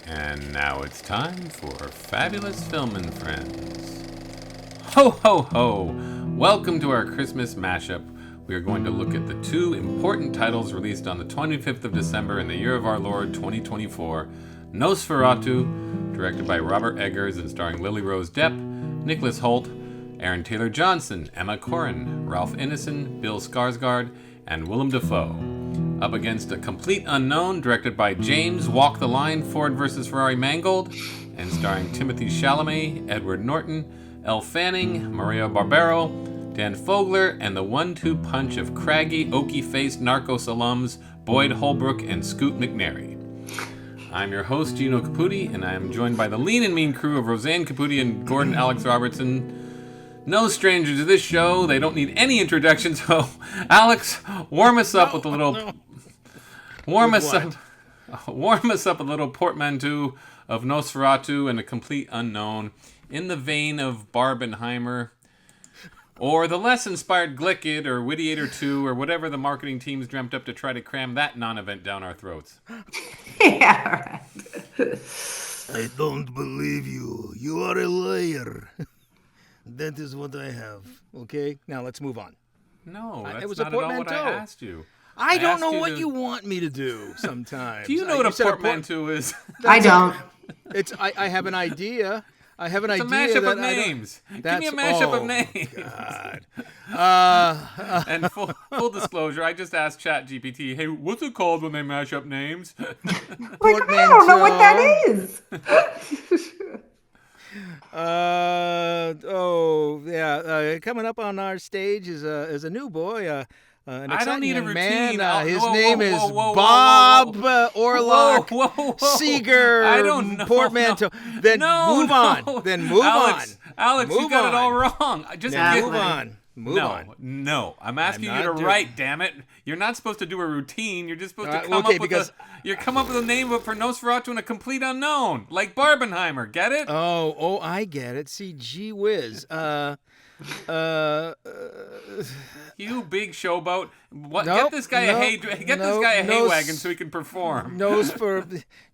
And now it's time for Fabulous Filmin' Friends. Ho ho ho! Welcome to our Christmas mashup. We are going to look at the two important titles released on the 25th of December in the year of our Lord 2024. Nosferatu, directed by Robert Eggers and starring Lily Rose Depp, Nicholas Hoult, Aaron Taylor Johnson, Emma Corrin, Ralph Ineson, Bill Skarsgard, and Willem Dafoe. Up against A Complete Unknown, directed by James Walk the Line Ford vs. Ferrari Mangold, and starring Timothee Chalamet, Edward Norton, Elle Fanning, Maria Barbaro, Dan Fogler, and the 1-2 punch of craggy, Oakie-faced Narcos Alums, Boyd Holbrook and Scoot McNairy. I'm your host, Gino Caputi, and I am joined by the lean and mean crew of Roseanne Caputi and Gordon Alex Robertson. No strangers to this show. They don't need any introduction, so Alex, warm us up with a little... Warm us up a little portmanteau of Nosferatu and A Complete Unknown in the vein of Barbenheimer or the less inspired Glickid or Whittiator 2 or whatever the marketing teams dreamt up to try to cram that non-event down our throats. Yeah, right. I don't believe you. You are a liar. That is what I have. Okay, now let's move on. No, that's it was not a at all what I portmanteau. asked you. I don't know asked what you want me to do sometimes. Do you know what a portmanteau is? I don't. I have an idea. I have an It's idea. a mashup that of names. Give me a That's- mashup of oh, names. God. And full disclosure, I just asked ChatGPT, hey, what's it called when they mash up names? Like, I don't know what that is. Coming up on our stage is a new boy. An I don't exciting need a young routine. man. His Whoa, name whoa, is whoa, whoa, Bob whoa, Orlock whoa. Seeger I don't know. Portmanteau. Then move on. Then move Alex, on. Alex, you Move got it all on. wrong. Just Nah, Move Move on. Move on. No. I'm asking I'm you to not doing- write. Damn it! You're not supposed to do a routine. You're just supposed to Okay, come up with because- you come up with a name for Nosferatu and A Complete Unknown, like Barbenheimer. Get it? Oh, I get it. See, gee whiz. You big showboat! What? Nope, Get this guy a hay no, wagon so he can perform. Nose for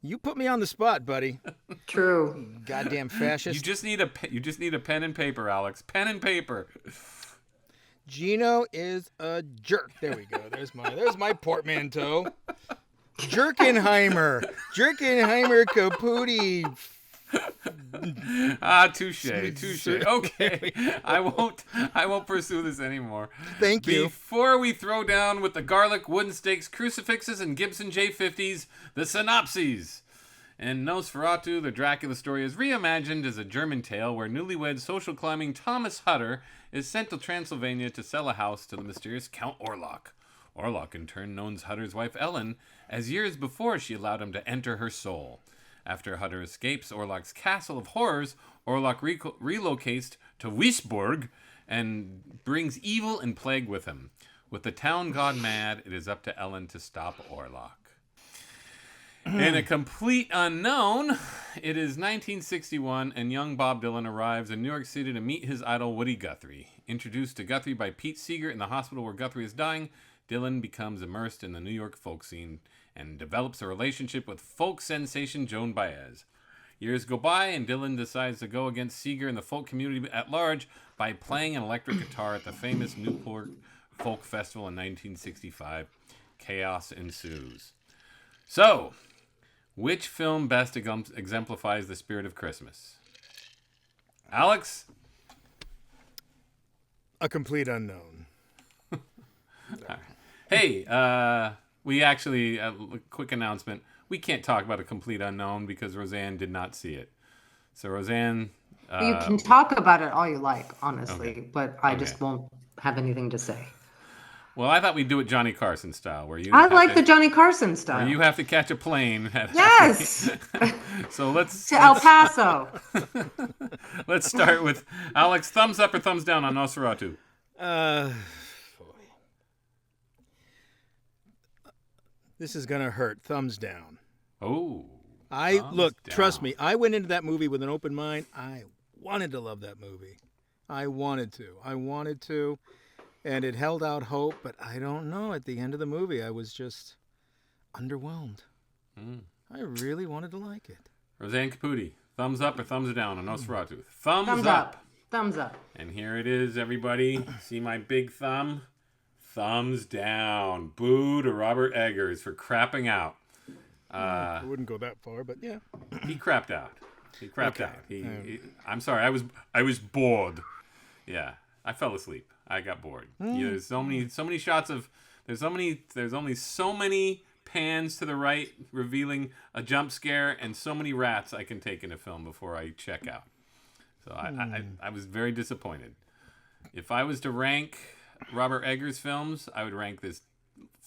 you put me on the spot, buddy. True. Goddamn fascist. You just need a pen and paper, Alex. Pen and paper. Gino is a jerk. There we go. There's my portmanteau. Jerkenheimer Caputi. Touche. Okay, I won't pursue this anymore. Thank you. Before we throw down with the garlic, wooden stakes, crucifixes, and Gibson J-50s, the synopses. And Nosferatu the Dracula story is reimagined as a German tale where newlywed social climbing Thomas Hutter is sent to Transylvania to sell a house to the mysterious Count Orlok. Orlok in turn knows Hutter's wife Ellen, as years before she allowed him to enter her soul. After Hutter escapes Orlok's castle of horrors, Orlok relocates to Wisborg and brings evil and plague with him. With the town gone mad, it is up to Ellen to stop Orlok. In A Complete Unknown, it is 1961, and young Bob Dylan arrives in New York City to meet his idol Woody Guthrie. Introduced to Guthrie by Pete Seeger in the hospital where Guthrie is dying, Dylan becomes immersed in the New York folk scene and develops a relationship with folk sensation Joan Baez. Years go by, and Dylan decides to go against Seeger and the folk community at large by playing an electric guitar at the famous Newport Folk Festival in 1965. Chaos ensues. So, which film best exemplifies the spirit of Christmas? Alex? A Complete Unknown. Hey, we actually, quick announcement, we can't talk about A Complete Unknown because Roseanne did not see it. So Roseanne... You can talk about it all you like, honestly, Okay. but I just won't have anything to say. Well, I thought we'd do it Johnny Carson style, where you I have like to, the Johnny Carson where style. you have to catch a plane. Yes! So let's To El Paso. let's start with Alex. Thumbs up or thumbs down on Nosferatu? This is gonna hurt. Thumbs down. Oh. Trust me, I went into that movie with an open mind. I wanted to love that movie. I wanted to. And it held out hope, but I don't know. At the end of the movie, I was just underwhelmed. I really wanted to like it. Roseanne Caputi, thumbs up or thumbs down on Nosferatu? Thumbs up. Thumbs up. And here it is, everybody. See my big thumb? Thumbs down. Boo to Robert Eggers for crapping out. I wouldn't go that far, but yeah. He crapped out. I'm sorry. I was bored. Yeah, I fell asleep. I got bored. There's so many shots of. There's only so many pans to the right revealing a jump scare, and so many rats I can take in a film before I check out. So I was very disappointed. If I was to rank Robert Eggers films, I would rank this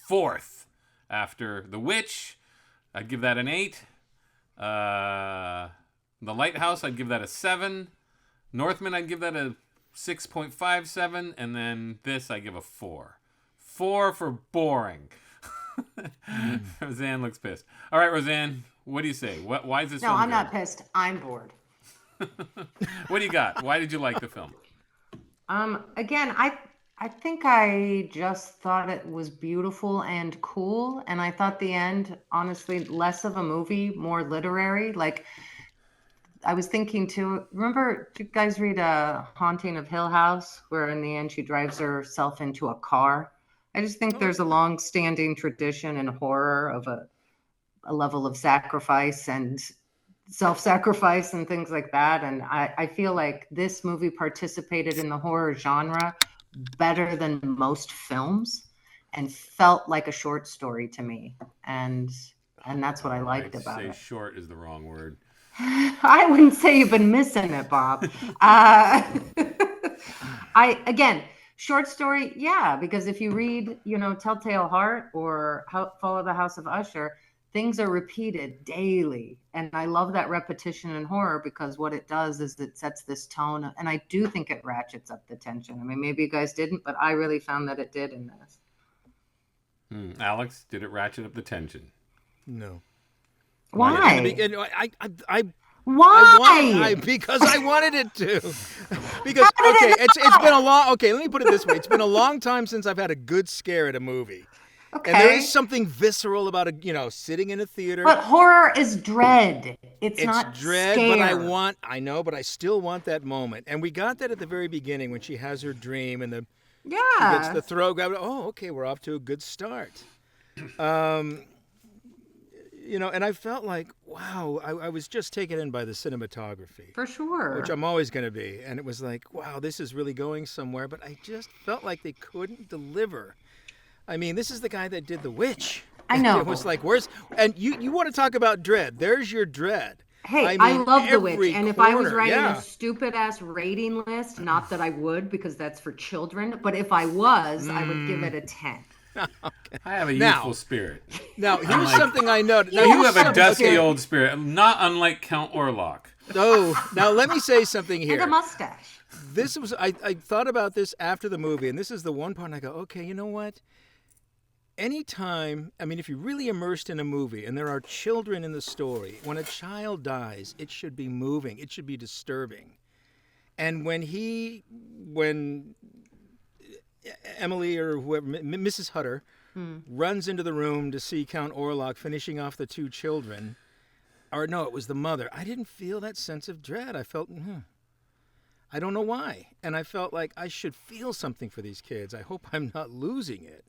4th after The Witch. I'd give that an 8. The Lighthouse, I'd give that a 7. Northman, I'd give that a 6.57. And then this, I give a 4. 4 for boring. Roseanne looks pissed. All right, Roseanne, what do you say? Why is this film I'm good? not pissed. I'm bored. What do you got? Why did you like the film? Again, I think I just thought it was beautiful and cool, and I thought the end, honestly, less of a movie, more literary. Like, I was thinking too, remember, did you guys read Haunting of Hill House, where in the end she drives herself into a car? I just think there's a long-standing tradition in horror of a level of sacrifice and self-sacrifice and things like that. And I feel like this movie participated in the horror genre better than most films and felt like a short story to me. And that's what I liked about it. Short is the wrong word. I wouldn't say you've been missing it, Bob. Short story, yeah, because if you read, Telltale Heart or Follow the House of Usher, things are repeated daily. And I love that repetition in horror because what it does is it sets this tone. And I do think it ratchets up the tension. I mean, maybe you guys didn't, but I really found that it did in this. Alex, did it ratchet up the tension? No. Why? Why? Because I wanted it to. Because it's been a long. Okay, let me put it this way: it's been a long time since I've had a good scare at a movie. Okay. And there is something visceral about sitting in a theater. But horror is dread. It's not dread, scare. but I know, but I still want that moment. And we got that at the very beginning when she has her dream and she gets the throat grab. Oh, okay, we're off to a good start. And I felt like, wow, I was just taken in by the cinematography. For sure. Which I'm always going to be. And it was like, wow, this is really going somewhere. But I just felt like they couldn't deliver. I mean, this is the guy that did The Witch. I know. It was like, and you want to talk about dread. There's your dread. Hey, I love The Witch. And if I was writing a stupid-ass rating list, not that I would because that's for children, but if I was, I would give it a 10. Okay. I have a youthful spirit. Now, here's something I noticed. Now, you have a dusty old spirit, not unlike Count Orlok. Oh, now let me say something here. And a mustache. I thought about this after the movie, and this is the one part I go, okay, you know what? Anytime, if you're really immersed in a movie and there are children in the story, when a child dies, it should be moving. It should be disturbing. And when Emily or whoever, Mrs. Hutter, runs into the room to see Count Orlok finishing off the 2 children, or no, it was the mother, I didn't feel that sense of dread. I felt, I don't know why. And I felt like I should feel something for these kids. I hope I'm not losing it.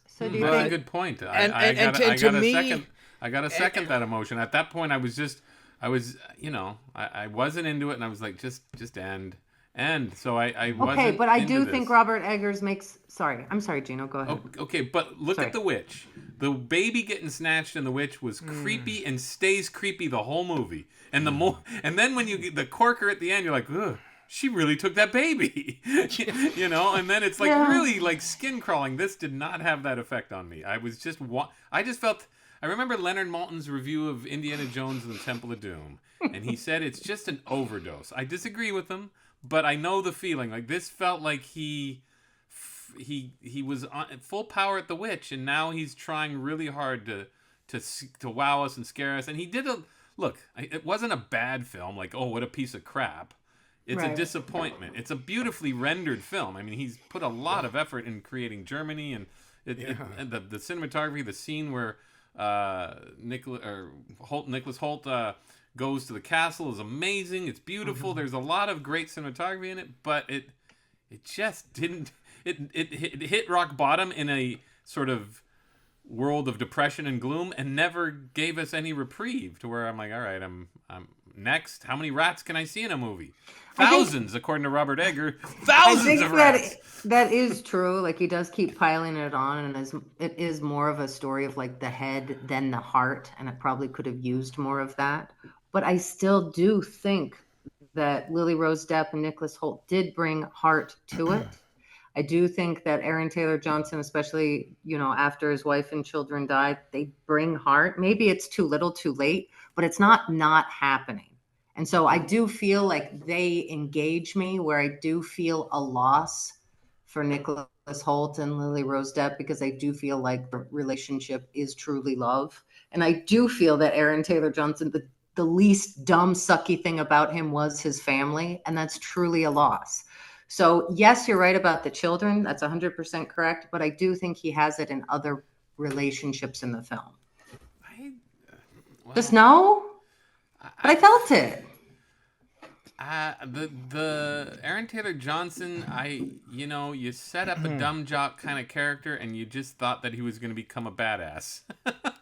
So do you That's think... a good point. I got to second that emotion. At that point, I wasn't into it, and I was like, just end. So I wasn't. Okay, but I do this. think Robert Eggers makes. Sorry, I'm sorry, Gino. Go ahead. Okay, but look at The Witch. The baby getting snatched in The Witch was creepy and stays creepy the whole movie. And and then when you get the corker at the end, you're like, ugh. She really took that baby, and then it's like really like skin crawling. This did not have that effect on me. I just felt, I remember Leonard Maltin's review of Indiana Jones and the Temple of Doom, and he said it's just an overdose. I disagree with him, but I know the feeling. Like this felt like he was on full power at The Witch, and now he's trying really hard to wow us and scare us. And he did it wasn't a bad film. Like, oh, what a piece of crap. It's a disappointment. It's a beautifully rendered film. He's put a lot of effort in creating Germany and the cinematography, the scene where Nicholas Hoult goes to the castle is amazing. It's beautiful. There's a lot of great cinematography in it, but it just didn't. It hit rock bottom in a sort of world of depression and gloom, and never gave us any reprieve to where I'm like, all right, I'm next. How many rats can I see in a movie? Thousands, according to Robert Egger. Thousands of rats. That is true. Like, he does keep piling it on, and it is more of a story of like the head than the heart, and it probably could have used more of that. But I still do think that Lily Rose Depp and Nicholas Hoult did bring heart to it. I do think that Aaron Taylor Johnson, especially, after his wife and children died, they bring heart. Maybe it's too little, too late, but it's not happening. And so I do feel like they engage me, where I do feel a loss for Nicholas Hoult and Lily Rose Depp, because I do feel like the relationship is truly love. And I do feel that Aaron Taylor Johnson, the least dumb, sucky thing about him was his family, and that's truly a loss. So yes, you're right about the children. That's 100% correct. But I do think he has it in other relationships in the film. Just no? But I felt it. The Aaron Taylor Johnson, you set up a dumb jock kind of character, and you just thought that he was going to become a badass.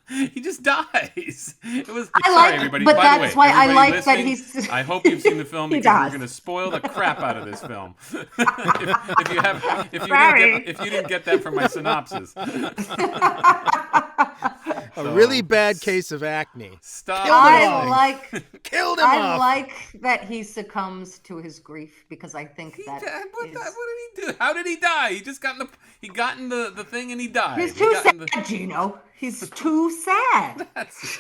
He just dies. Everybody. But by that's the way, why I like that listening, he's. I hope you've seen the film, because we're going to spoil the crap out of this film. if you didn't get that from my synopsis. A really bad case of acne. Stop. Killed him off. I like that he succumbs to his grief, because I think what did he do? How did he die? He just got in the thing and he died. He's too sad, Gino. He's too sad. That's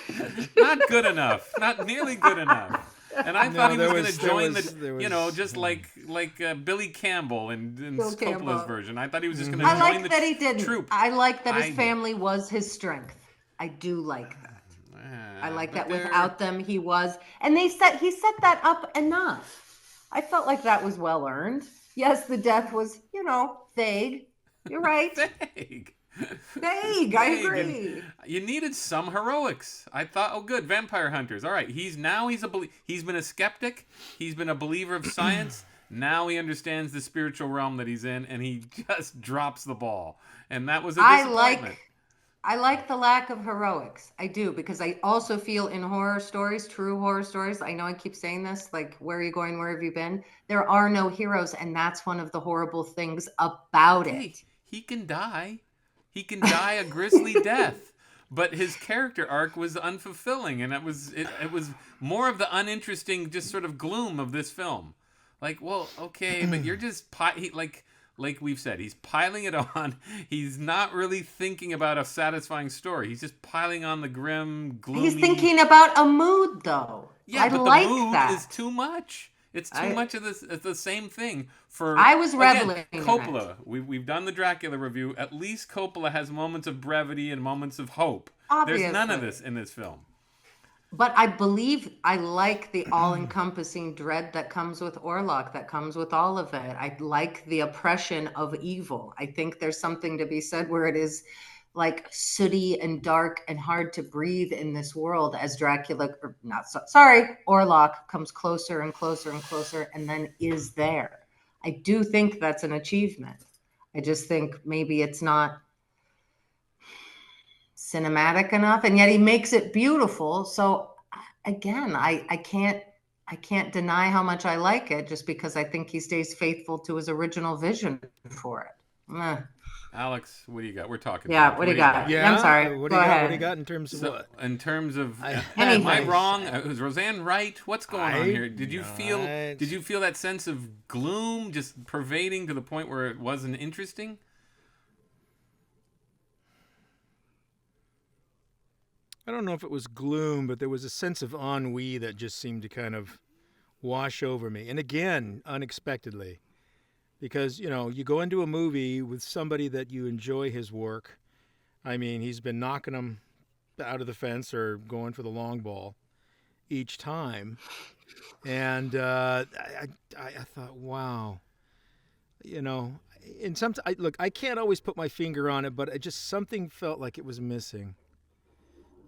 not good enough. Not nearly good enough. And I thought he was going to join just like Billy Campbell in Coppola's version. I thought he was just going to join the troop. I like that his family was his strength. I do like that. I like that without them he was. And he set that up enough. I felt like that was well earned. Yes, the death was, vague. You're right. Vague. I agree. You needed some heroics. I thought, oh, good, vampire hunters. All right, he's been a skeptic. He's been a believer of science. Now he understands the spiritual realm that he's in, and he just drops the ball. And that was a disappointment. I like the lack of heroics. I do, because I also feel in horror stories, true horror stories, I know I keep saying this, like, where are you going? Where have you been? There are no heroes, and that's one of the horrible things about it. He can die. He can die a grisly death, but his character arc was unfulfilling, and it was more of the uninteresting, just sort of gloom of this film. Like, well, okay, but you're just like we've said, he's piling it on. He's not really thinking about a satisfying story. He's just piling on the grim, gloomy. He's thinking about a mood, though. Yeah, but the mood is too much. It's too much of this. It's the same thing I was reveling in Coppola. We've done the Dracula review. At least Coppola has moments of brevity and moments of hope. Obviously. There's none of this in this film. But I believe I like the all-encompassing dread that comes with Orlock, that comes with all of it. I like the oppression of evil. I think there's something to be said where it is like sooty and dark and hard to breathe in this world as Orlock comes closer and closer and closer and then is there. I do think that's an achievement. I just think maybe it's not cinematic enough, and yet he makes it beautiful. So again, I can't deny how much I like it, just because I think he stays faithful to his original vision for it. Alex, what do you got? We're talking. Yeah, what do you got? Yeah, I'm sorry. What Go ahead. What do you got in terms of what? In terms of, am I wrong? Was Roseanne right? What's going on here? Did you feel that sense of gloom just pervading to the point where it wasn't interesting? I don't know if it was gloom, but there was a sense of ennui that just seemed to kind of wash over me. And again, unexpectedly. Because, you go into a movie with somebody that you enjoy his work. I mean, he's been knocking them out of the fence or going for the long ball each time. And I thought, wow. And look, I can't always put my finger on it, but something felt like it was missing.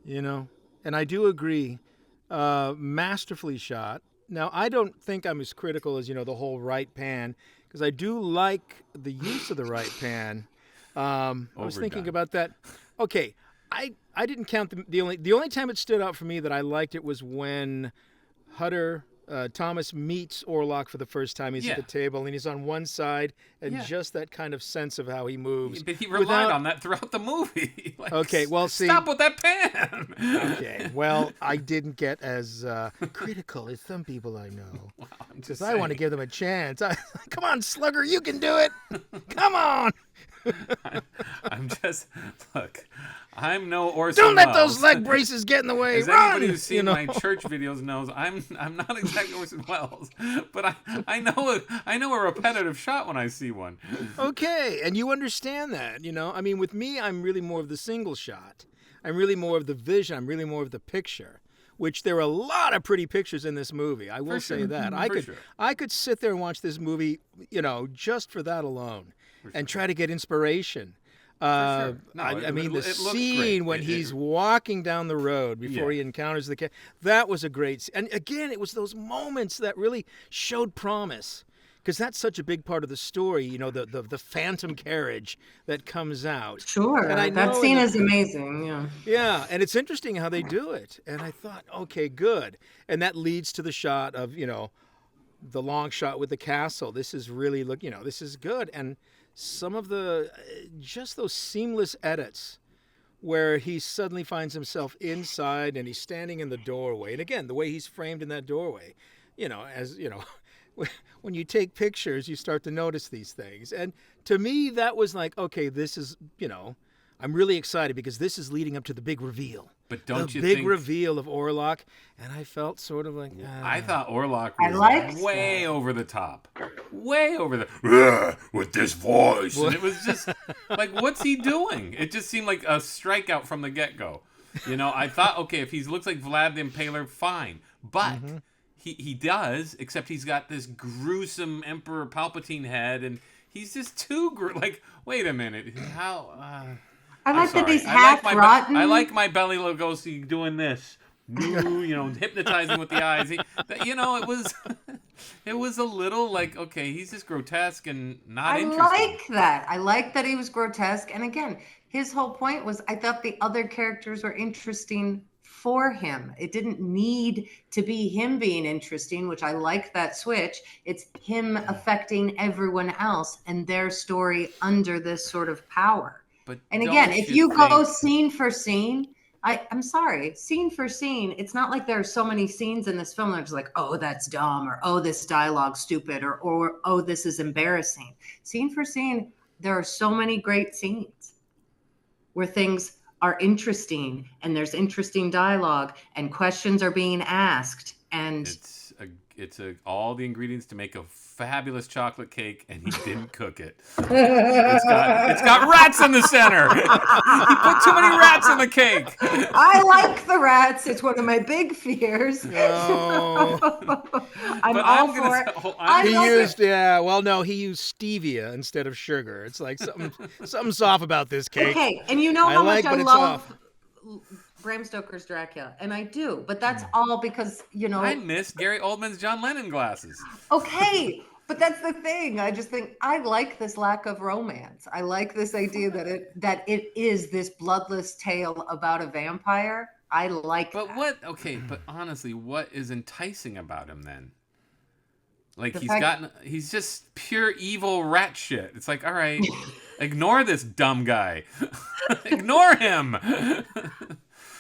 You know, and I do agree. Masterfully shot. Now, I don't think I'm as critical as, the whole right pan, because I do like the use of the right pan. I was thinking about that. Okay, I didn't count the only time it stood out for me that I liked it was when Hutter Thomas meets Orlock for the first time. He's at the table and he's on one side, and just that kind of sense of how he moves. But he relied on that throughout the movie. Like, okay, well, stop with that pan. Okay, well, I didn't get as critical as some people I know. Wow, because I want to give them a chance. Come on, Slugger, you can do it. Come on. I'm just look. I'm no Orson Don't let Welles. those leg braces get in the way. As Run! anybody who's seen my church videos knows, I'm not exactly Orson Welles, but I know a repetitive shot when I see one. Okay, and you understand that, I mean, with me, I'm really more of the single shot. I'm really more of the vision. I'm really more of the picture. Which there are a lot of pretty pictures in this movie. I will say that. I could sit there and watch this movie, just for that alone, and try to get inspiration. I mean, the scene when he's walking down the road before he encounters the cat, that was a great scene. And again, it was those moments that really showed promise. Because that's such a big part of the story, the phantom carriage that comes out. Sure, and that scene is amazing, yeah. Yeah, and it's interesting how they do it. And I thought, okay, good. And that leads to the shot of, the long shot with the castle. This is really, this is good. And some of just those seamless edits where he suddenly finds himself inside and he's standing in the doorway. And again, the way he's framed in that doorway, when you take pictures, you start to notice these things. And to me, that was like, okay, this is, I'm really excited because this is leading up to the big reveal. But don't you think... The think... big reveal of Orlock. And I felt sort of like... I thought Orlock was way over the top. Way over with this voice. And it was just like, what's he doing? It just seemed like a strikeout from the get-go. I thought, okay, if he looks like Vlad the Impaler, fine. But... Mm-hmm. He does, except he's got this gruesome Emperor Palpatine head, and he's just too like. Wait a minute, how? I like that he's half rotten. I like my Bela Lugosi doing this, hypnotizing with the eyes. It was a little like, okay, he's just grotesque and not interesting. I like that. I like that he was grotesque, and again, his whole point was I thought the other characters were interesting for him. It didn't need to be him being interesting, which I like that switch. It's him affecting everyone else and their story under this sort of power. And again, if you go scene for scene, I'm sorry, scene for scene, it's not like there are so many scenes in this film that's like, oh, that's dumb, or oh, this dialogue's stupid, or oh, this is embarrassing. Scene for scene, there are so many great scenes where things are interesting and there's interesting dialogue and questions are being asked, and it's all the ingredients to make a fabulous chocolate cake, and he didn't cook it. It's got rats in the center. He put too many rats in the cake. I like the rats. It's one of my big fears. No. I'm all for it. He used stevia instead of sugar. It's like something's off about this cake. Okay, and you know how much I love Bram Stoker's Dracula, and I do, but that's all because, I missed Gary Oldman's John Lennon glasses. Okay, but that's the thing. I just think I like this lack of romance. I like this idea that it is this bloodless tale about a vampire. I like that. But honestly, what is enticing about him then? Like he's just pure evil rat shit. It's like, all right, ignore this dumb guy. Ignore him.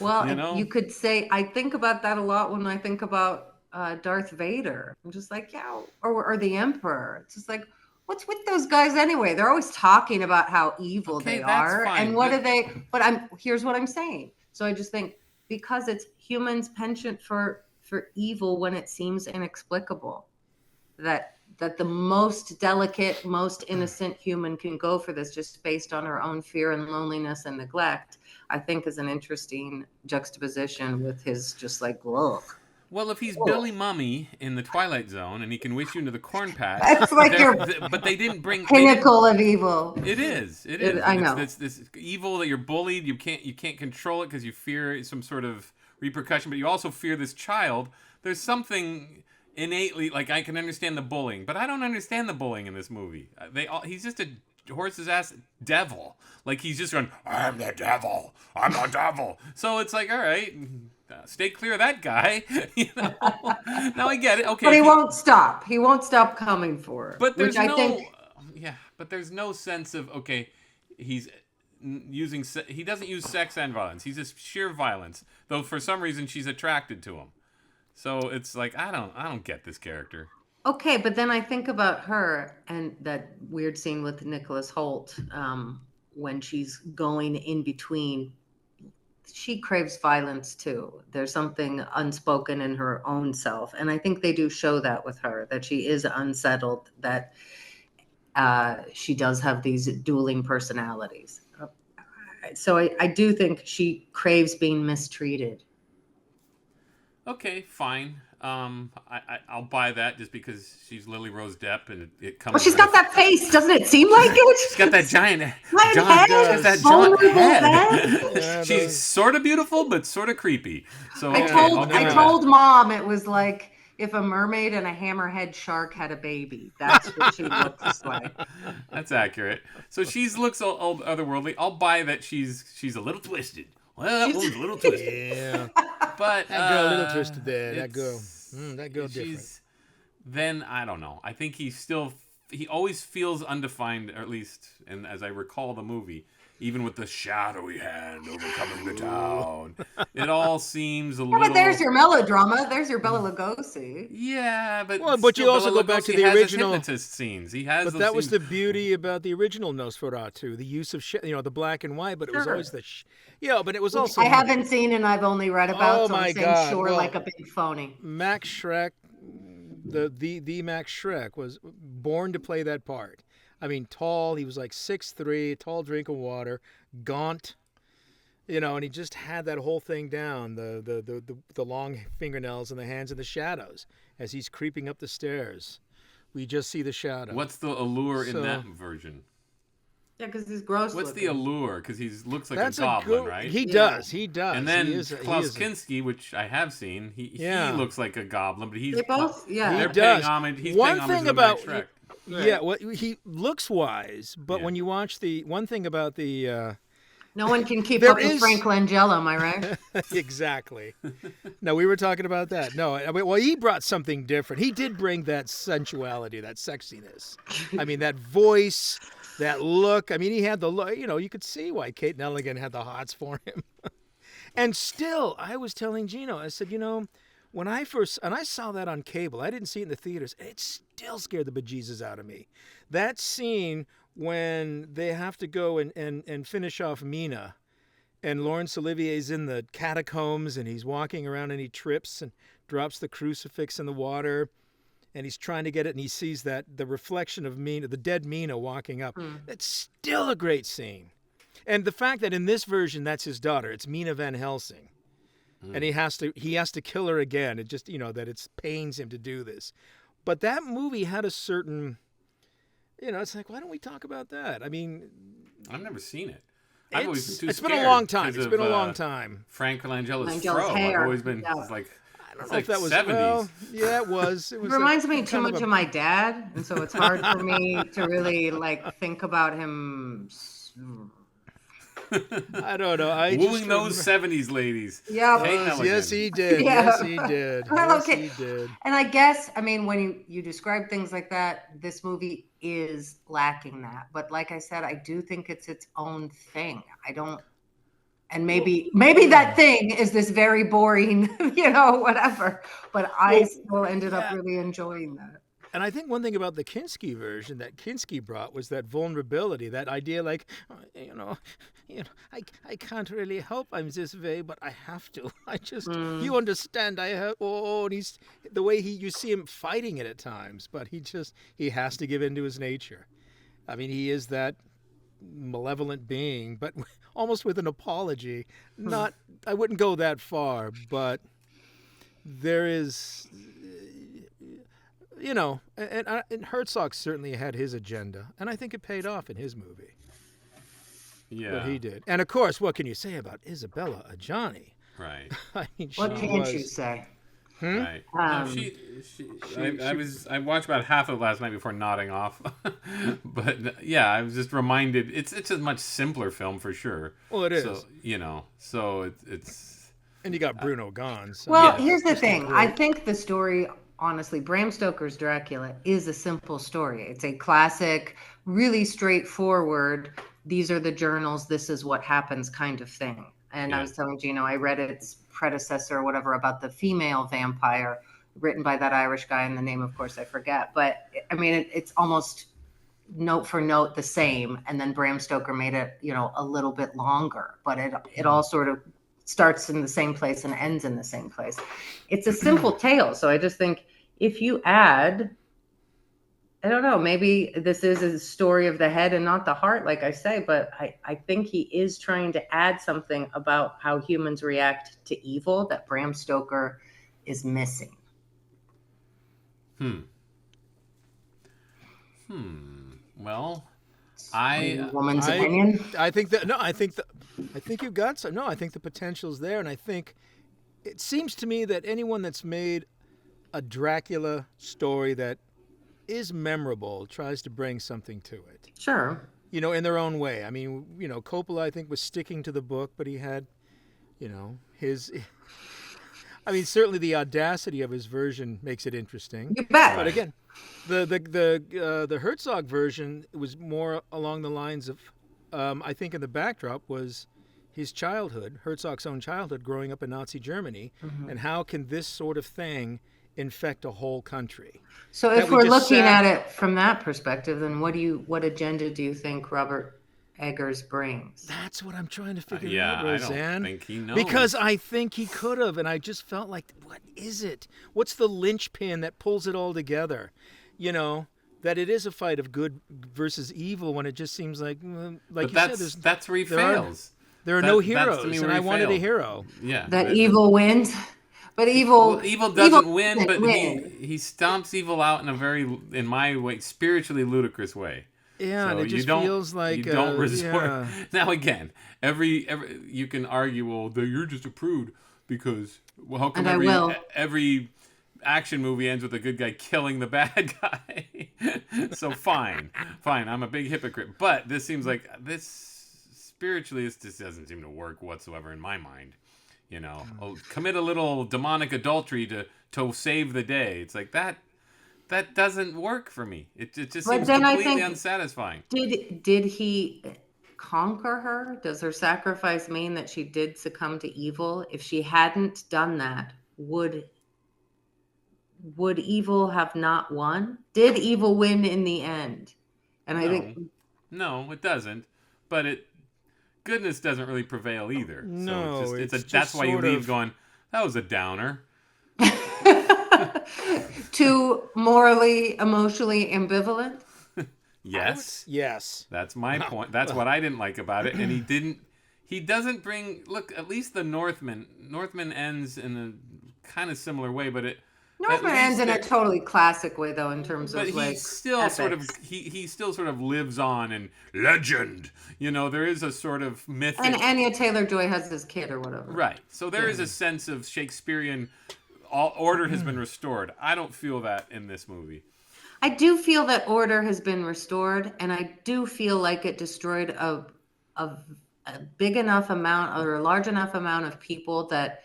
Well, you could say, I think about that a lot when I think about Darth Vader. I'm just like, yeah, or the Emperor. It's just like, what's with those guys anyway? They're always talking about how evil they are. Fine, and what are they? But here's what I'm saying. So I just think because it's humans' penchant for evil when it seems inexplicable, that the most delicate, most innocent human can go for this just based on her own fear and loneliness and neglect, I think is an interesting juxtaposition with his just like, look. Well, if he's Billy Mummy in the Twilight Zone and he can wish you into the corn patch, That's like your but they didn't bring pinnacle of evil. It is. It is. I know. It's this evil that you're bullied. You can't control it because you fear some sort of repercussion, but you also fear this child. There's something innately like I can understand the bullying, but I don't understand the bullying in this movie. He's just a horse's ass devil. Like he's just going, I'm the devil. I'm the devil. So it's like, all right, stay clear of that guy. You know. Now I get it. Okay. But he won't stop. He won't stop coming for her. But there's but there's no sense of he's using. He doesn't use sex and violence. He's just sheer violence. Though for some reason she's attracted to him. So it's like I don't get this character. Okay, but then I think about her and that weird scene with Nicholas Hoult when she's going in between. She craves violence too. There's something unspoken in her own self. And I think they do show that with her, that she is unsettled, that she does have these dueling personalities. So I do think she craves being mistreated. Okay, fine. I'll buy that just because she's Lily Rose Depp and it comes. Well, she's got that face, doesn't it seem like it? She's got that giant head. Yeah, she's sort of beautiful, but sort of creepy. So I told Mom it was like if a mermaid and a hammerhead shark had a baby. That's what she looks like. That's accurate. So she looks old, otherworldly. I'll buy that she's a little twisted. Well, that one's a little twisted. Yeah. But that girl a little twisted there. That girl different. Then I don't know. I think he always feels undefined, or at least, and as I recall the movie, even with the shadowy hand overcoming the town, it all seems a little. But there's your melodrama. There's your Bela Lugosi. Yeah, but you also go back to the original hypnotist scenes. He has. But that was the beauty about the original Nosferatu, the use of the black and white. But it was always but it was also. I haven't seen and I've only read about. Oh so my I'm saying God! Sure, like a big phony. Max Schreck, the Max Schreck was born to play that part. I mean, tall. He was like 6'3", tall drink of water, gaunt, and he just had that whole thing down. The long fingernails and the hands in the shadows as he's creeping up the stairs. We just see the shadow. What's the allure in that version? Yeah, because he's gross. What's looking. the allure? Because he looks like a goblin, right? He does. And then Klaus Kinski, which I have seen, he looks like a goblin, but he's they both. Yeah, they're he does. Paying homage. He's one paying thing homage about to Max Schreck. Yeah, well, he looks wise, but when you watch the one thing about the no one can keep up with Frank Langella, am I right? Exactly. No, we were talking about that. No, well, he brought something different. He did bring that sensuality, that sexiness. I mean, that voice, that look. I mean, he had the look. You could see why Kate Nelligan had the hots for him. And still, I was telling Gino, I said, when I saw that on cable, I didn't see it in the theaters. It still scared the bejesus out of me. That scene when they have to go and finish off Mina, and Laurence Olivier's in the catacombs, and he's walking around and he trips and drops the crucifix in the water, and he's trying to get it, and he sees the reflection of Mina, the dead Mina walking up. That's still a great scene. And the fact that in this version that's his daughter, it's Mina Van Helsing. And he has to kill her again. It just, that it pains him to do this. But that movie had a certain, it's like, why don't we talk about that? I mean, I've never seen it. I've always been too It's scared been a long time. It's of, been a long time. Frank Langella's throw. Hair. I've always been like, I don't know if that was 70s. Well, yeah, it was. It reminds me too much of my dad, and so it's hard for me to really think about him. I don't know. Wooing those 70s ladies. Yeah. Yes, he did. Yeah. Yes, he did. Well, okay. Yes, he did. And I guess, when you describe things like that, this movie is lacking that. But like I said, I do think it's its own thing. I don't. And maybe that thing is this very boring, whatever. But I still ended up really enjoying that. And I think one thing about the Kinski version that Kinski brought was that vulnerability, that idea I can't really help I'm this way, but I have to. I just, you understand, I have, and he's, the way you see him fighting it at times, but he has to give in to his nature. I mean, he is that malevolent being, but almost with an apology. I wouldn't go that far, but there is, and Herzog certainly had his agenda, and I think it paid off in his movie. Yeah. What he did. And of course, what can you say about Isabella Adjani? Right. I mean, What can't you say? Right. I watched about half of it last night before nodding off. But yeah, I was just reminded it's a much simpler film for sure. Well, it is. So it's and you got Bruno gone. So. Well, here's the thing. I think the story, honestly, Bram Stoker's Dracula is a simple story. It's a classic, really straightforward, these are the journals, this is what happens kind of thing. And I was telling Gino, I read its predecessor or whatever about the female vampire written by that Irish guy, and the name, of course, I forget. But I mean, it's almost note for note the same. And then Bram Stoker made it, a little bit longer, but it all sort of starts in the same place and ends in the same place. It's a simple tale. So I just think if you add, I don't know, maybe this is a story of the head and not the heart, like I say, but I think he is trying to add something about how humans react to evil that Bram Stoker is missing. Well, woman's opinion. I think you've got some. No, I think the potential's there, and I think it seems to me that anyone that's made a Dracula story that is memorable tries to bring something to it. Sure. In their own way. I mean, Coppola, I think, was sticking to the book, but he had, his. I mean, certainly the audacity of his version makes it interesting. You bet. But again, the Herzog version was more along the lines of, I think, in the backdrop was his childhood, Herzog's own childhood, growing up in Nazi Germany, and how can this sort of thing infect a whole country? So if we're looking at it from that perspective, then what agenda do you think Robert Eggers brings? That's what I'm trying to figure out, Roseanne. I don't think he knows. Because I think he could have, and I just felt like, what is it? What's the linchpin that pulls it all together? That it is a fight of good versus evil when it just seems like but you said, that's where he fails. There are no heroes, and I wanted a hero. Yeah. That evil wins. But evil doesn't win, but he stomps evil out in a very, in my way, spiritually ludicrous way. Yeah, so and it just feels like you don't resort. Yeah. Now again, every you can argue, well, you're just a prude because how come every action movie ends with a good guy killing the bad guy? So fine, I'm a big hypocrite, but this seems like spiritually, this just doesn't seem to work whatsoever in my mind. Commit a little demonic adultery to save the day. It's like that doesn't work for me. It just seems completely unsatisfying. Did he conquer her? Does her sacrifice mean that she did succumb to evil? If she hadn't done that, would evil have not won? Did evil win in the end? And I think no, it doesn't. But goodness doesn't really prevail either. No, so that's why you leave going, that was a downer. Too morally, emotionally ambivalent? Yes. Yes. That's my point. That's what I didn't like about it. And he doesn't bring, look, at least the Northman ends in a kind of similar way, but Northman ends in a totally classic way, though, in terms of he still he still sort of lives on in legend. There is a sort of mythic. And Anya Taylor-Joy has his kid or whatever. Right. So there is a sense of Shakespearean. All order has been restored. I don't feel that in this movie. I do feel that order has been restored, and I do feel like it destroyed a big enough amount or a large enough amount of people that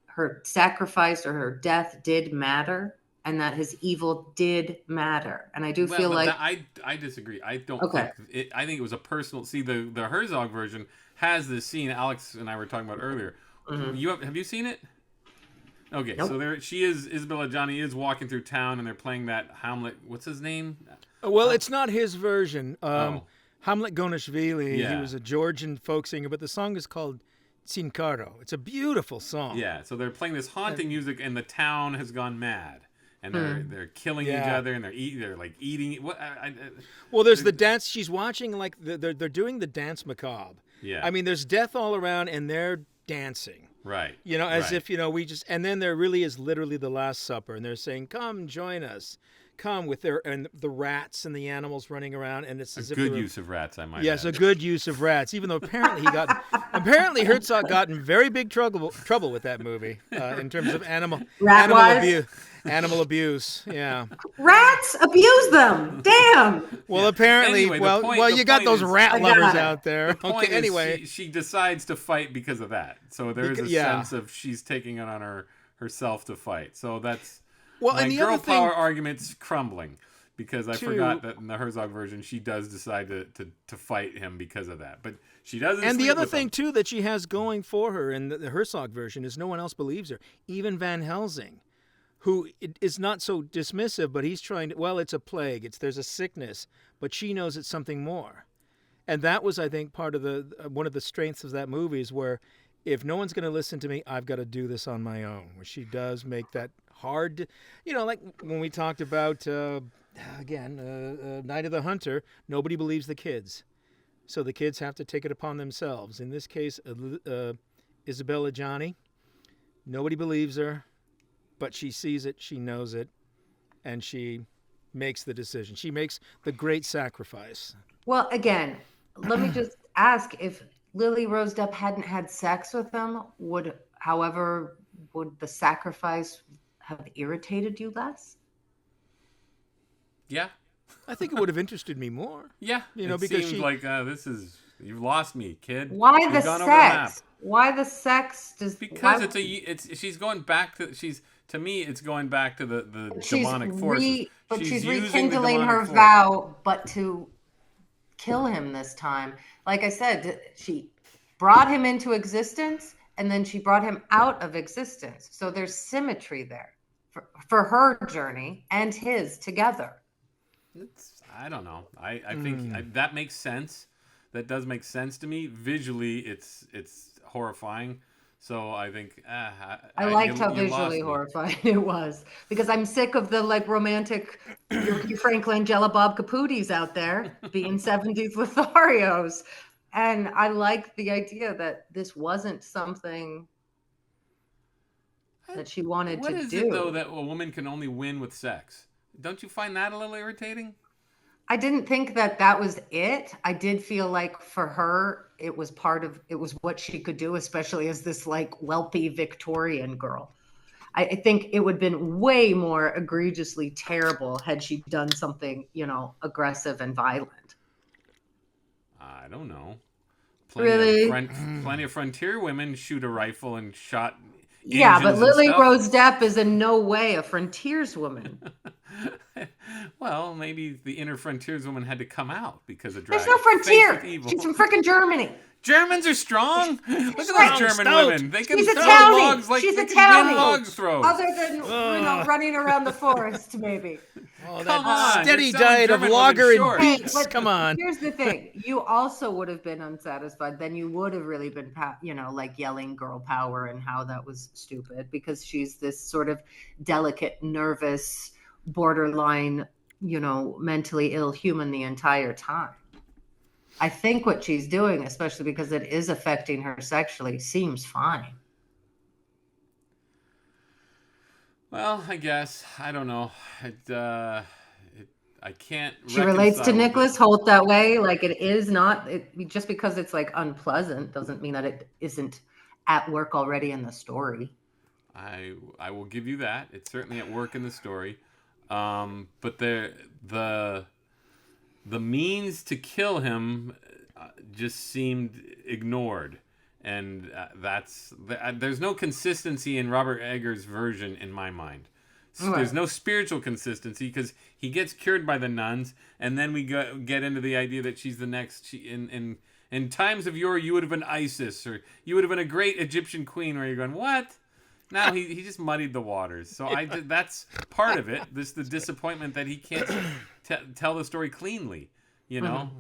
her sacrifice or her death did matter, and that his evil did matter. And I do feel like I disagree. I don't think I think it was a personal. See, the Herzog version has this scene Alex and I were talking about earlier. Mm-hmm. Have you seen it? Okay, nope. So Isabella Adjani is walking through town, and they're playing that Hamlet. What's his name? Well, it's not his version. Hamlet Gonishvili. Yeah. He was a Georgian folk singer, but the song is called Tsinkaro. It's a beautiful song. Yeah, so they're playing this haunting music, and the town has gone mad, and they're killing each other, and they're eating. What? Well, there's the dance she's watching. Like they're doing the dance macabre. Yeah. I mean, there's death all around, and they're dancing. Right. As if, we just, and then there really is literally the Last Supper, and they're saying, come join us. Come with and the rats and the animals running around, and it's as a if good use of rats, I might Yes, add. a good use of rats, even though apparently Herzog got in very big trouble with that movie in terms of animal abuse. Yeah. Rats abuse them. Damn. Well, apparently, anyway, you got those rat lovers out there. The point anyway, she decides to fight because of that. So there is a sense of she's taking it on herself to fight. So that's my girl power argument's crumbling, because I forgot that in the Herzog version she does decide to fight him because of that. But she doesn't. And the other thing too that she has going for her in the Herzog version is no one else believes her, even Van Helsing, who is not so dismissive, but he's trying to, well, it's a plague, there's a sickness, but she knows it's something more. And that was, I think, part of one of the strengths of that movie, is where if no one's going to listen to me, I've got to do this on my own. Where she does make that hard, like when we talked about, Night of the Hunter, nobody believes the kids. So the kids have to take it upon themselves. In this case, Isabella Gianni, nobody believes her. But she sees it, she knows it, and she makes the decision. She makes the great sacrifice. Well, again, let me just ask, if Lily Rose Depp hadn't had sex with him, would the sacrifice have irritated you less? Yeah. I think it would have interested me more. Yeah. Because seems like you've lost me, kid. Why the sex? Why the sex? Because she's going back to To me, it's going back to the demonic forces. But she's rekindling her vow, but to kill him this time. Like I said, she brought him into existence, and then she brought him out of existence. So there's symmetry there for her journey and his together. I don't know. I think that makes sense. That does make sense to me. Visually, it's horrifying. So I think I liked how visually horrifying it was, because I'm sick of the romantic Frank Langella, Bob Caputis out there being 70s Lotharios, and I like the idea that this wasn't something that she wanted to do. What is it though that a woman can only win with sex? Don't you find that a little irritating? I didn't think that was it. I did feel like for her, it was what she could do, especially as this whelpy Victorian girl. I think it would have been way more egregiously terrible had she done something, aggressive and violent. I don't know. Plenty of frontier women shoot a rifle and shot. Yeah, but Lily Rose Depp is in no way a frontierswoman. Well, maybe the inner frontierswoman had to come out because of There's no frontier. She's from frickin' Germany. Germans are strong. Look at those German women. They can throw logs like She's they can win log throws. Other than running around the forest, maybe. Oh, that steady diet of lager and beets. Come on. Here's the thing: you also would have been unsatisfied. Then you would have really been, yelling "girl power" and how that was stupid, because she's this sort of delicate, nervous, borderline, mentally ill human the entire time. I think what she's doing, especially because it is affecting her sexually, seems fine. Well, I guess. I don't know. I can't. She relates to Nicholas Hoult that way. It is not. Just because it's unpleasant doesn't mean that it isn't at work already in the story. I will give you that. It's certainly at work in the story. But the means to kill him just seemed ignored, and there's no consistency in Robert Eggers' version in my mind. So there's no spiritual consistency, because he gets cured by the nuns, and then we get into the idea that she's the next. In times of yore, you would have been Isis, or you would have been a great Egyptian queen. Where you're going, what? No, he just muddied the waters. So that's part of it. The disappointment that he can't tell the story cleanly,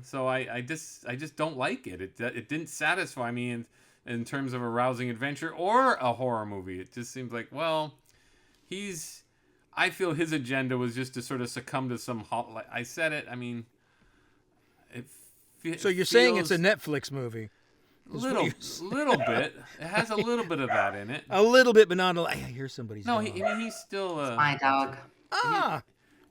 So I just don't like it. It didn't satisfy me in terms of a rousing adventure or a horror movie. It just seems like, well, I feel his agenda was just to sort of succumb to some. I said it. I mean, so you're saying it's a Netflix movie? Little bit. It has a little bit of that in it. A little bit, but not a lot. I hear somebody's No, dog. he's still My dog.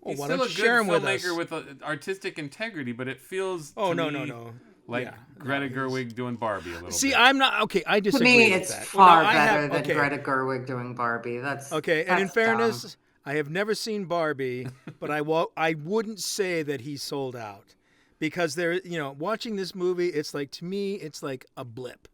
He's why still don't a you good share him with filmmaker us? with artistic integrity, but it feels Oh, to no, me no. like Yeah. Greta Gerwig doing Barbie a little See, bit. I'm not okay. I To disagree me, with it's that. far No, I better have- than okay. Greta Gerwig doing Barbie. That's Okay, and in that's fairness, dumb. I have never seen Barbie, but I wouldn't say that he sold out, because watching this movie, it's like, to me, it's like a blip.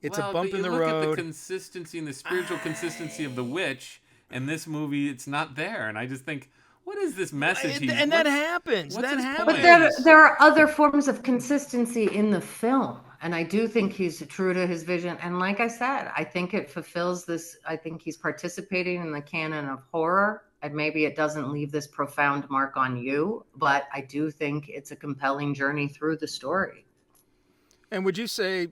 It's a bump but in the you look road. at the consistency and the spiritual consistency of The Witch, and this movie, it's not there. And I just think, what is this message? And that happens. what's That his happens. point? But there are other forms of consistency in the film. And I do think he's true to his vision. And like I said, I think it fulfills this. I think he's participating in the canon of horror. And maybe it doesn't leave this profound mark on you. But I do think it's a compelling journey through the story. And would you say,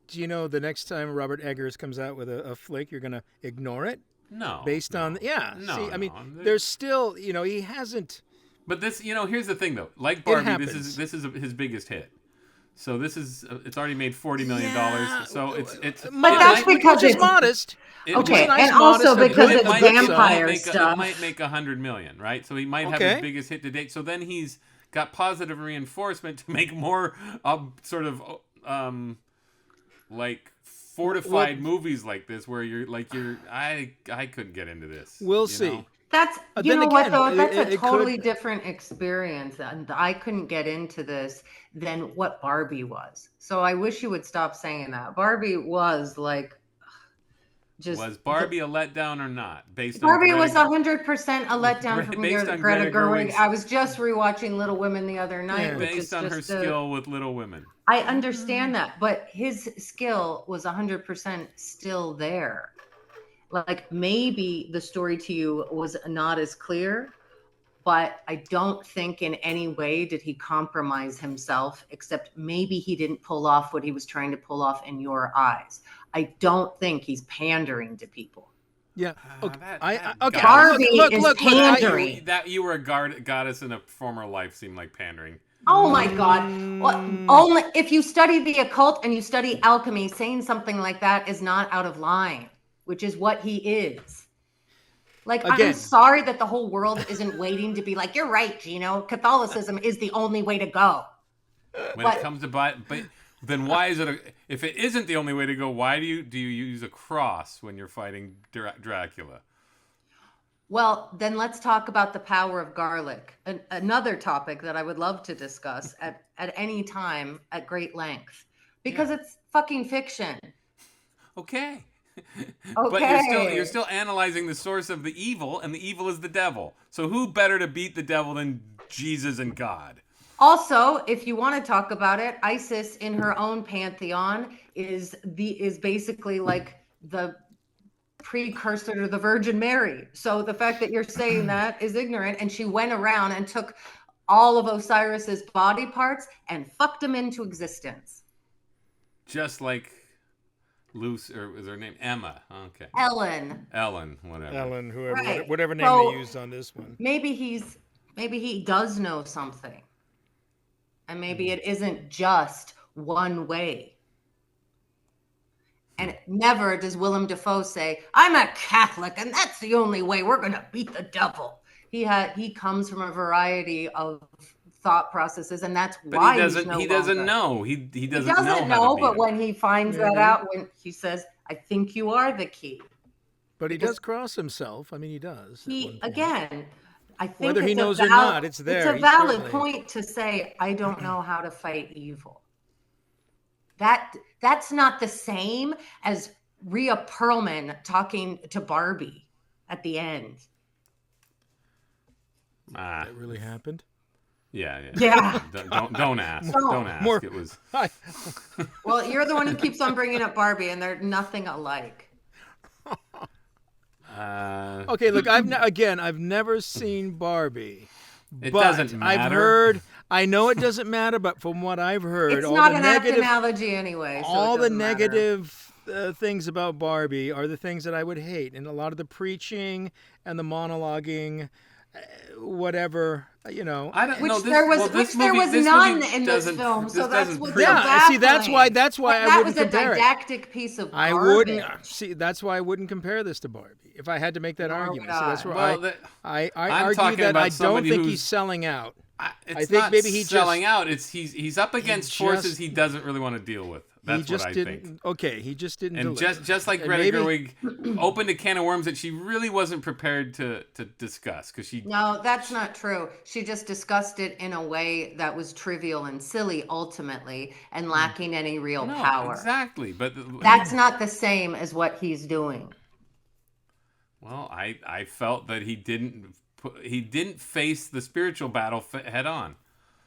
the next time Robert Eggers comes out with a flick, you're going to ignore it? No. Based on... Yeah. No, See, I mean, no. there's still... he hasn't... But this, here's the thing, though. Like Barbie, happens. this is his biggest hit. So it's already made $40 million. So it's But that's because which is it's modest. okay, nice, and also modest, because it it's might- vampire stuff. It might make $100 million, right? So he might have Okay. his biggest hit to date. So then he's got positive reinforcement to make more sort of like fortified movies like this, where I couldn't get into this. We'll you see. know? That's Then what again, though. That's it a totally could- different experience, and I couldn't get into this than what Barbie was. So I wish you would stop saying that. Barbie was like just Was Barbie a letdown or not? Based Barbie on was Greta- 100% a letdown from based on Greta Greta Gerwig. Gerwig's- I was just rewatching Little Women the other night, Yeah. which is based on her just skill with Little Women. I understand that, but his skill was 100% still there. Like maybe the story to you was not as clear, but I don't think in any way did he compromise himself, except maybe he didn't pull off what he was trying to pull off in your eyes. I don't think he's pandering to people. Yeah. Okay. that Okay. Barbie look, is look, pandering. That you were a goddess in a former life seemed like pandering. Oh my God. Well, only if you study the occult and you study alchemy, saying something like that is not out of line, which is what he is. Like, I'm Again. sorry that the whole world isn't waiting to be like, you're right, Gino. Catholicism is the only way to go. When it comes to but then why is it if it isn't the only way to go, why do you use a cross when you're fighting Dracula? Well, then let's talk about the power of garlic. Another topic that I would love to discuss at any time at great length, because it's fucking fiction. Okay. Okay. But you're still analyzing the source of the evil, and the evil is the devil. So who better to beat the devil than Jesus and God? Also, if you want to talk about it, Isis in her own pantheon is basically like the precursor to the Virgin Mary. So the fact that you're saying that is ignorant, and she went around and took all of Osiris's body parts and fucked them into existence. Just like Luce, or was her name Emma? Okay. Ellen, whatever. Ellen, whoever, Right. whatever name So- they used on this one. maybe he does know something. And maybe it isn't just one way. And never does Willem Dafoe say, I'm a Catholic and that's the only way we're going to beat the devil. He comes from a variety of thought processes, and that's But why he doesn't he's no longer. know. He He doesn't doesn't know how know, to beat but him. when he finds that out, when he says, I think you are the key. But he does cross himself. I mean, he does. at one He, point. again, I think Whether he it's a knows or not, it's there. It's a He valid certainly- point to say, I don't know how to fight evil. That's not the same as Rhea Perlman talking to Barbie at the end. That really happened. Yeah. Yeah. Don't ask. No. Don't ask. More- It was. Well, you're the one who keeps on bringing up Barbie, and they're nothing alike. Okay, look, I've never seen Barbie. It but doesn't I've matter. heard. I know it doesn't matter, but from what I've heard, It's all not the an apt negative, analogy anyway. So all it the doesn't matter. negative things about Barbie are the things that I would hate, and a lot of the preaching and the monologuing. whatever, I don't Which know. there was none in this film, so that's what's so baffling. See, that's why I wouldn't compare it. That was a didactic piece of garbage. I wouldn't. See, that's why I wouldn't compare this to Barbie. If I had to make that argument, so that's why I argue that I don't think he's selling out. I think not maybe he's selling out. He's up against forces he doesn't really want to deal with. That's what I think. Okay, he just didn't. And just like Greta Gerwig opened a can of worms that she really wasn't prepared to discuss because she. No, that's not true. She just discussed it in a way that was trivial and silly, ultimately, and lacking any real power. Exactly, but that's not the same as what he's doing. Well, I felt that he didn't face the spiritual battle head on.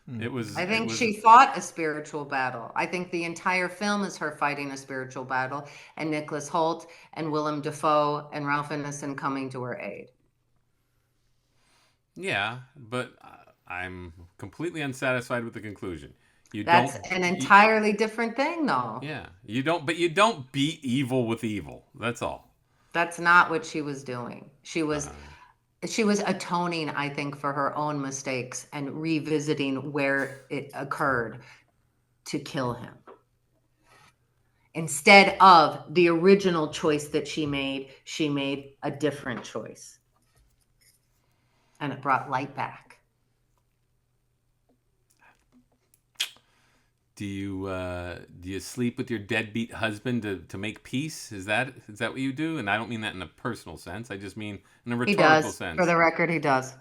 I think she fought a spiritual battle. I think the entire film is her fighting a spiritual battle, and Nicholas Hoult and Willem Dafoe and Ralph Ineson coming to her aid. Yeah, but I'm completely unsatisfied with the conclusion. That's an entirely different thing, though. Yeah, you don't beat evil with evil. That's all. That's not what she was doing. She was atoning, I think, for her own mistakes and revisiting where it occurred to kill him. Instead of the original choice that she made a different choice. And it brought light back. Do you sleep with your deadbeat husband to make peace? Is that what you do? And I don't mean that in a personal sense. I just mean in a rhetorical sense. For the record, he does.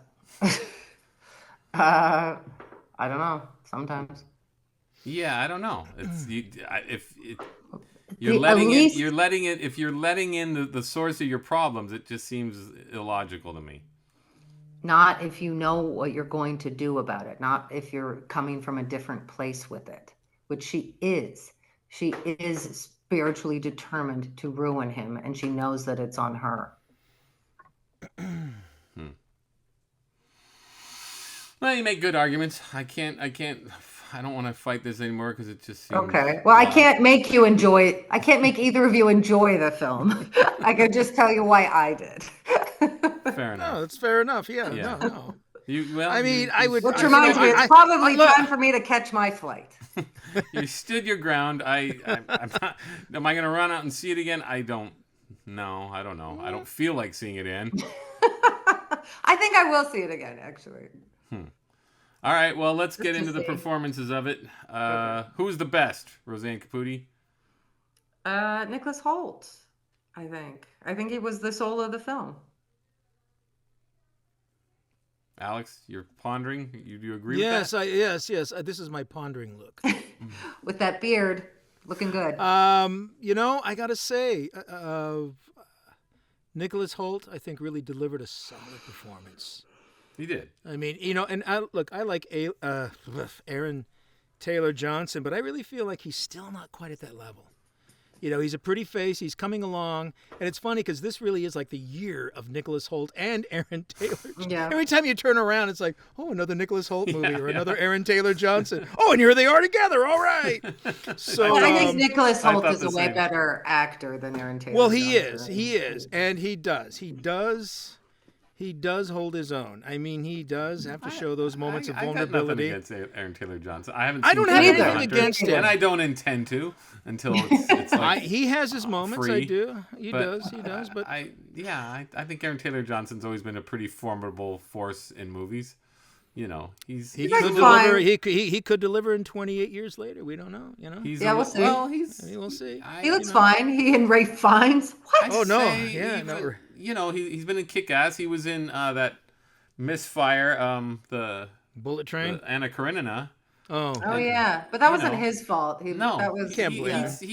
I don't know. Sometimes. Yeah, I don't know. It's if you're letting in the source of your problems, it just seems illogical to me. Not if you know what you're going to do about it. Not if you're coming from a different place with it. Which she is. She is spiritually determined to ruin him, and she knows that it's on her. Well, you make good arguments. I don't want to fight this anymore because it just seems... Okay. Well, I can't make you enjoy it. I can't make either of you enjoy the film. I can just tell you why I did. Fair enough. No, that's fair enough. Yeah. No. Which reminds me, it's probably time for me to catch my flight. You stood your ground. I'm not. Am I going to run out and see it again? I don't know. I don't know. I don't feel like seeing it again. I think I will see it again, actually. All right. Well, let's get into the performances of it. Who's the best? Roseanne Caputi? Nicholas Hoult, I think. I think he was the soul of the film. Alex, you're pondering. You do agree with that? Yes. This is my pondering look. With that beard, looking good. I gotta say, Nicholas Hoult, I think, really delivered a solid performance. He did. I mean, and I like Aaron Taylor Johnson, but I really feel like he's still not quite at that level. He's a pretty face. He's coming along. And it's funny because this really is like the year of Nicholas Hoult and Aaron Taylor. Yeah. Every time you turn around, it's like, oh, another Nicholas Hoult movie or another Aaron Taylor Johnson. Oh, and here they are together. All right. So I think Nicholas Hoult is a way better actor than Aaron Taylor. Well, he is. And he does hold his own. I mean, he does have to show those moments of vulnerability. I got nothing against Aaron Taylor Johnson. I don't have anything against him, and I don't intend to until it's like he has his moments. Free. I do. He does. But I think Aaron Taylor Johnson's always been a pretty formidable force in movies. He could deliver. He could deliver in 28 years later. We don't know. We'll see. Well, we'll see. He looks fine. He and Ralph Fiennes. What? Oh no! Yeah, he's been in Kick-Ass. He was in that Misfire, the Bullet Train, Anna Karenina. Oh yeah, but that wasn't his fault. He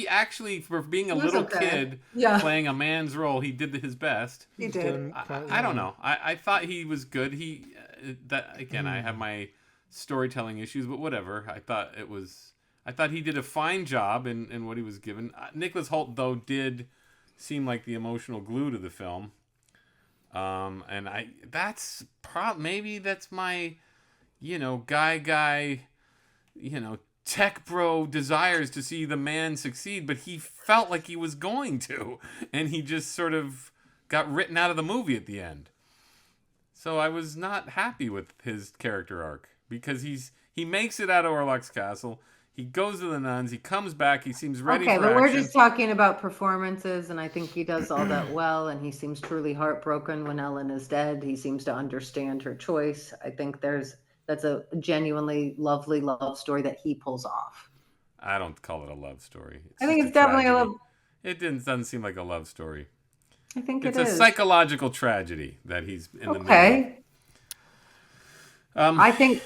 actually, for being a little kid playing a man's role, he did his best. He did. I don't know. I thought he was good. I have my storytelling issues, but whatever. I thought he did a fine job in what he was given. Nicholas Hoult, though, did seem like the emotional glue to the film. And maybe that's my, guy, tech bro desires to see the man succeed, but he felt like he was going to, and he just sort of got written out of the movie at the end. So I was not happy with his character arc because he makes it out of Orlok's castle. He goes to the nuns. He comes back. He seems ready for Okay, but action. we're just talking about performances, and I think he does all that well, and he seems truly heartbroken when Ellen is dead. He seems to understand her choice. I think that's a genuinely lovely love story that he pulls off. I don't call it a love story. I think it's definitely a love. It doesn't seem like a love story. I think it's is. a psychological tragedy that he's in the middle. Okay. I think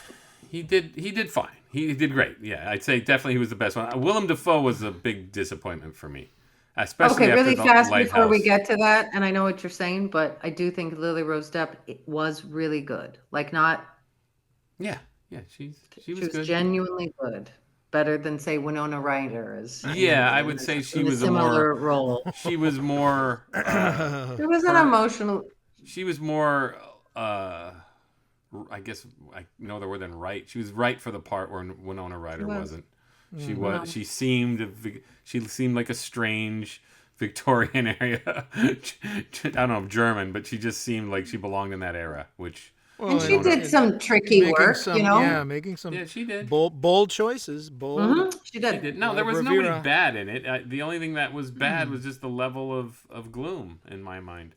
he did fine. He did great. Yeah, I'd say definitely he was the best one. Willem Dafoe was a big disappointment for me, especially after really the fast Lighthouse. before we get to that, and I know what you're saying, but I do think Lily Rose Depp was really good. Like not. Yeah, she was good. Genuinely good. Better than say Winona Ryder is. Yeah, I would say she was a similar role. She was more. It was an emotional. She was more. I guess I know the word than right. She was right for the part where Winona Ryder wasn't. She was. She seemed like a strange Victorian area. I don't know, German, but she just seemed like she belonged in that era, which. And she did some tricky work, Yeah, making some. Yeah, she did. Bold choices. Bold. Mm-hmm. She did. She did. No, there was nobody bad in it. The only thing that was bad was just the level of gloom in my mind.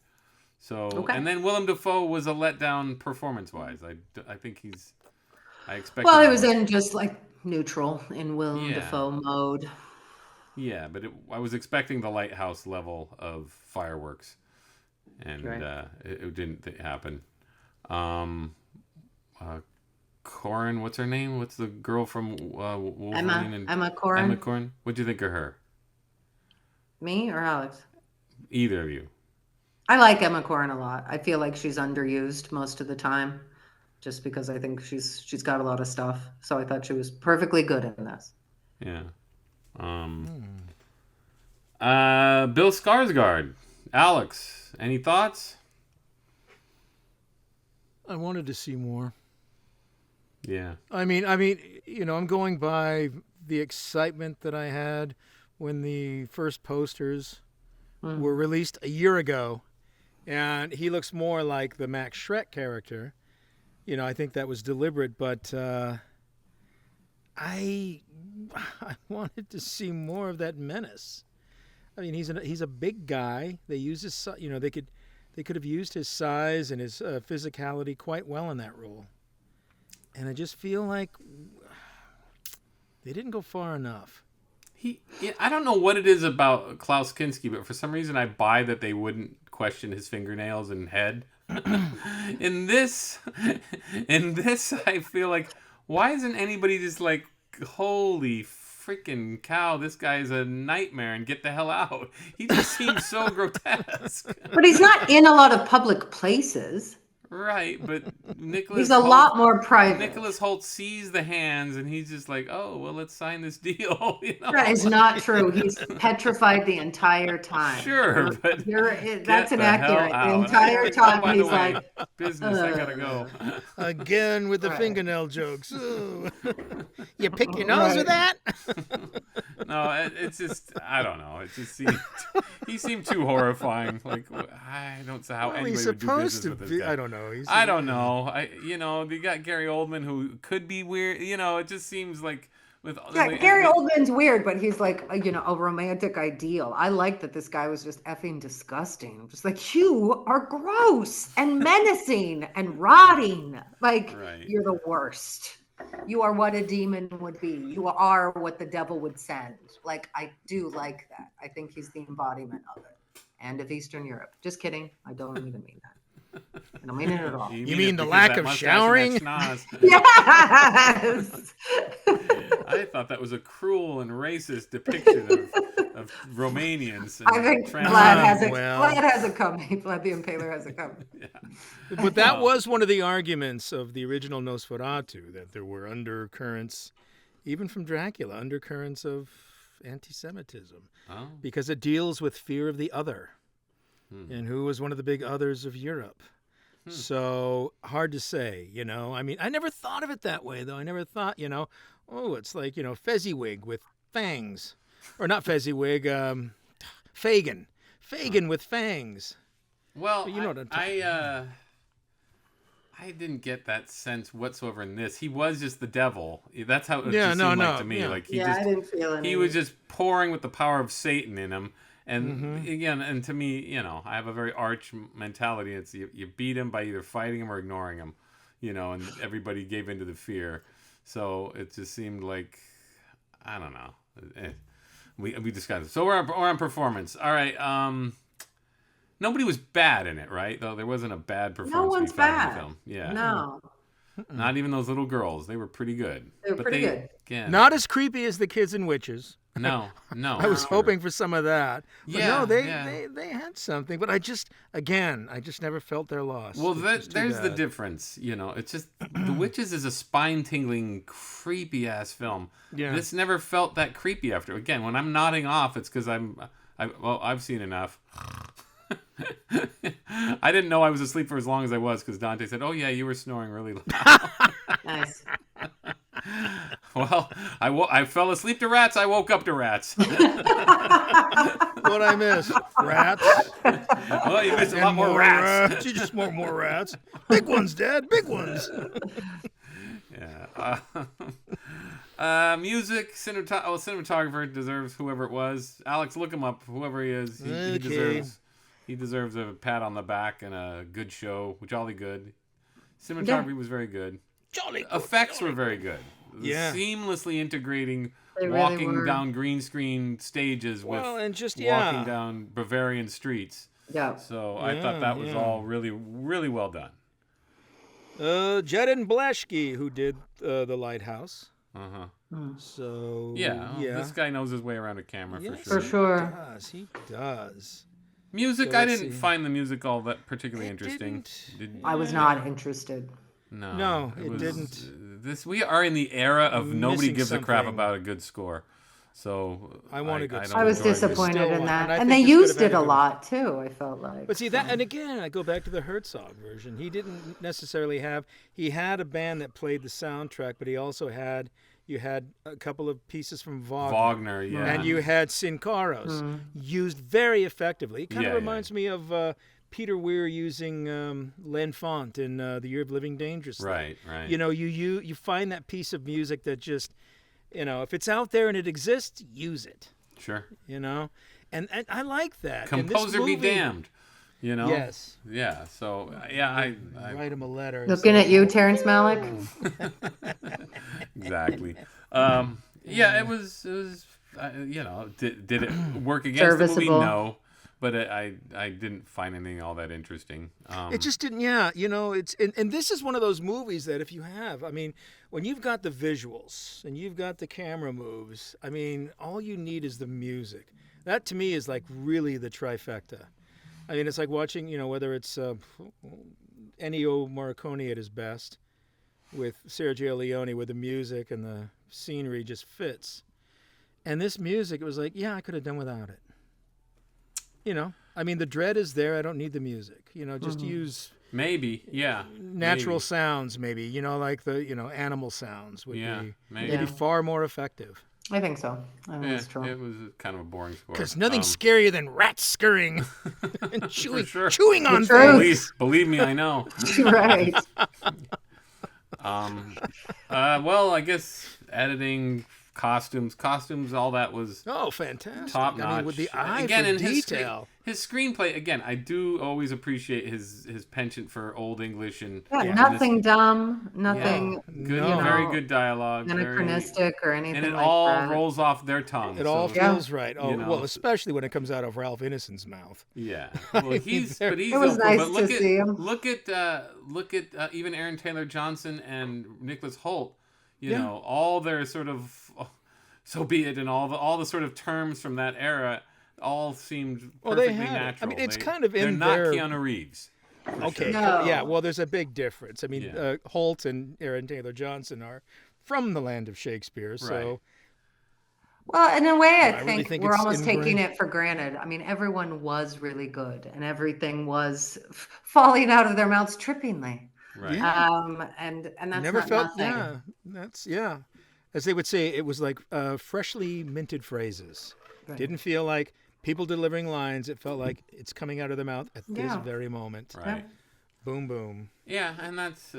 So, and then Willem Dafoe was a letdown performance-wise. I think I expected. Well, it was in just like neutral in Willem Dafoe mode. Yeah, but I was expecting the Lighthouse level of fireworks, and it didn't happen. Corrin, what's her name? What's the girl from Wolverine? Emma Corrin. Emma Corrin. What'd you think of her? Me or Alex? Either of you. I like Emma Corrin a lot. I feel like she's underused most of the time, just because I think she's got a lot of stuff. So I thought she was perfectly good in this. Yeah. Bill Skarsgård. Alex, any thoughts? I wanted to see more. Yeah. I mean, I'm going by the excitement that I had when the first posters were released a year ago, and he looks more like the Max Schreck character. I think that was deliberate, but I wanted to see more of that menace. I mean, he's a big guy. They use his, they could have used his size and his physicality quite well in that role. And I just feel like they didn't go far enough. I don't know what it is about Klaus Kinski, but for some reason I buy that they wouldn't question his fingernails and head. In this, I feel like, why isn't anybody just like, holy freaking cow, this guy's a nightmare and get the hell out? He just seems so grotesque. But he's not in a lot of public places. Right, but he's a lot more private. Nicholas Hoult sees the hands and he's just like, oh, well, let's sign this deal. That is not true. He's petrified the entire time. Sure, but that's inaccurate. The entire time he's like, business, I gotta go. Again with the fingernail jokes. You pick your nose with that? No, it's just, I don't know. It just he seemed too horrifying. Like, I don't see how anybody would do business with this guy. I don't know. I don't know. You got Gary Oldman who could be weird. It just seems like Gary Oldman's weird, but he's like a romantic ideal. I like that this guy was just effing disgusting. I'm just like, you are gross and menacing and rotting. Like You're the worst. You are what a demon would be. You are what the devil would send. Like, I do like that. I think he's the embodiment of it. And of Eastern Europe. Just kidding. I don't even mean that. I don't mean it at all. You mean the lack of showering? Yes. I thought that was a cruel and racist depiction of Romanians. I think Vlad has it. Vlad has it coming. Vlad the Impaler has it coming. Yeah. But that was one of the arguments of the original Nosferatu, that there were undercurrents, even from Dracula, undercurrents of anti-Semitism, because it deals with fear of the other. And who was one of the big others of Europe. So hard to say, I mean, I never thought of it that way, though. I never thought, it's like, Fezziwig with fangs. Or not Fezziwig, Fagin. Fagin with fangs. Well, but you know what I'm talking about. I didn't get that sense whatsoever in this. He was just the devil. That's how it Yeah, just seemed like to me. yeah. Like he I didn't feel any. he was just pouring with the power of Satan in him. And again, and to me, I have a very arch mentality. It's you beat him by either fighting him or ignoring him, and everybody gave into the fear. So it just seemed like, I don't know. We discussed it. So we're on performance. All right. Nobody was bad in it, right? Though there wasn't a bad performance. No one's to be found in bad. the film. Yeah. No. Not even those little girls. They were pretty good. They were pretty good. Again, Not as creepy as the kids and witches. No. I was hoping for some of that. But Yeah, no, they had something. But I just never felt their loss. Well, there's there's the difference. It's just The Witches is a spine-tingling, creepy-ass film. Yeah. This never felt that creepy after. Again, when I'm nodding off, it's because I've seen enough. I didn't know I was asleep for as long as I was because Dante said, "Oh yeah, you were snoring really loud." Nice. Well, I fell asleep to rats. I woke up to rats. What I missed? Rats. Well, you missed a lot And more rats. You just want more rats. Big ones, Dad. Big ones. Yeah. Music, cinematographer deserves whoever it was. Alex, look him up. Whoever he is, he deserves a pat on the back and a good show. Jolly good. Cinematography was very good. Jolly good. Effects were very good. Yeah. Seamlessly integrating They really walking were. down green screen stages with walking down Bavarian streets. Yeah. So I thought that was all really, really well done. Jedin Blashki, who did The Lighthouse. Uh-huh. So Yeah, this guy knows his way around a camera for For sure. sure. He does. Music, So I let's didn't see. find the music all that particularly interesting. I was not interested. No, it didn't. We are in the era of nobody Missing gives a crap something. about a good score. So I want a good don't score. I was enjoy it. disappointed Still in want- that. and I And think they this could used have it a had a good- lot too, I felt like. But see that, and again, I go back to the Herzog version. He didn't necessarily have. He had a band that played the soundtrack, but he also had. You had a couple of pieces from Wagner, yeah. and you had Sincaros used very effectively. It kind of Yeah, reminds me of Peter Weir using L'Enfant in The Year of Living Dangerously. Right. You find that piece of music that just, if it's out there and it exists, use it. Sure. And I like that. And this Composer be movie- damned. Yes. Yeah. So I Write him a letter. and Looking say, at you, Terrence Malick. exactly. Yeah, it was. Did it work against the movie? Serviceable. No, but I didn't find anything all that interesting. It just didn't. Yeah, it's and this is one of those movies that if you have, when you've got the visuals and you've got the camera moves, all you need is the music. That to me is like really the trifecta. It's like watching, whether it's Ennio Morricone at his best with Sergio Leone, where the music and the scenery just fits. And this music, it was like, I could have done without it. The dread is there. I don't need the music. Just use maybe, natural sounds, maybe. Like the animal sounds would be maybe far more effective. I think so. I think that's true. It was kind of a boring score. Because nothing's scarier than rats scurrying and chewing, sure. chewing on truth. things. Believe me, I know. Right. Well, I guess editing, costumes, all that was Oh, fantastic! top notch. With the eye again, for in detail. His screenplay. Again, I do always appreciate his penchant for Old English and Nothing dumb. Nothing. good, No. very good dialogue, Anachronistic or anything and it like all that. rolls off their tongue. It all so- feels right. Oh, know. well, especially when it comes out of Ralph Ineson's mouth. Yeah, well, he's It was nice but look to at see him. look at even Aaron Taylor Johnson and Nicholas Hoult. You know, all their sort of so be it, and all the sort of terms from that era all seemed Well, they perfectly had it. natural. It's kind of they're in not their... Keanu Reeves. Okay, No. yeah. Well, there's a big difference. Yeah. Holt and Aaron Taylor Johnson are from the land of Shakespeare, so. Right. Well, in a way, I really think think we're it's almost taking ingrained. it for granted. Everyone was really good, and everything was falling out of their mouths trippingly. Right. Yeah. And that's Never not felt. nothing. Yeah. As they would say, it was like freshly minted phrases. Right. Didn't feel like people delivering lines. It felt like it's coming out of their mouth at this Yeah. very moment. Right. Boom, boom. Yeah, and that's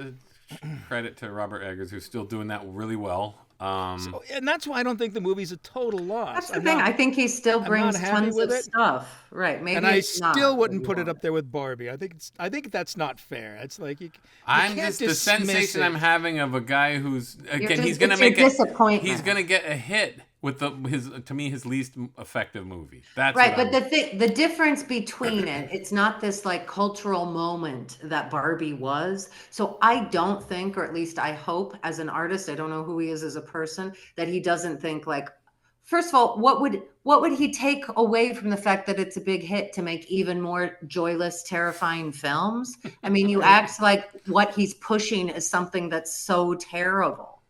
credit to Robert Eggers, who's still doing that really well. And that's why I don't think the movie's a total loss. That's the thing. I think he still brings tons of it. stuff. Right. Maybe and I it's still wouldn't put it up there with Barbie. I think that's not fair. It's like you I'm can't just the sensation I'm having of a guy who's he's going to make he's going to get a hit with his least effective movie. That's right. But the difference between it's not this like cultural moment that Barbie was. So I don't think, or at least I hope, as an artist, I don't know who he is as a person, that he doesn't think like, first of all, what would he take away from the fact that it's a big hit to make even more joyless, terrifying films? I mean, you act like what he's pushing is something that's so terrible.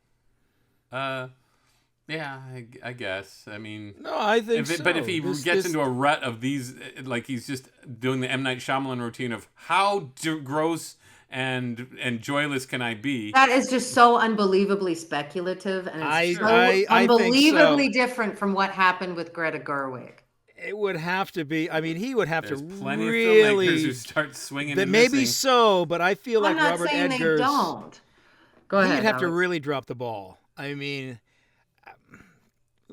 Yeah, I guess. I mean, no, I think so. But if he gets into a rut of these, like he's just doing the M. Night Shyamalan routine of how gross and joyless can I be? That is just so unbelievably speculative, and it's unbelievably different from what happened with Greta Gerwig. It would have to be. I mean, he would have There's to plenty really of filmmakers who start swinging. That maybe missing. So, but I feel like Robert saying Eggers. They don't. Go ahead. He'd have Alex. to really drop the ball. I mean,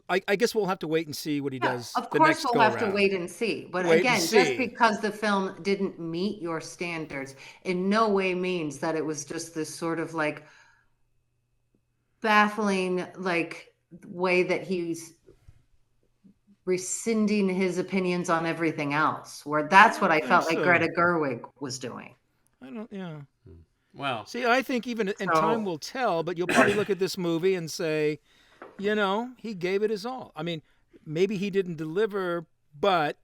I guess we'll have to wait and see what he does. Of the course, next we'll have to wait and see. But again, just because the film didn't meet your standards, in no way means that it was just this sort of like baffling, like way that he's rescinding his opinions on everything else. Where that's what I felt like Greta Gerwig was doing. Yeah. Well, see, I think even and time will tell. But you'll probably look at this movie and say, you know, he gave it his all. I mean, maybe he didn't deliver, but,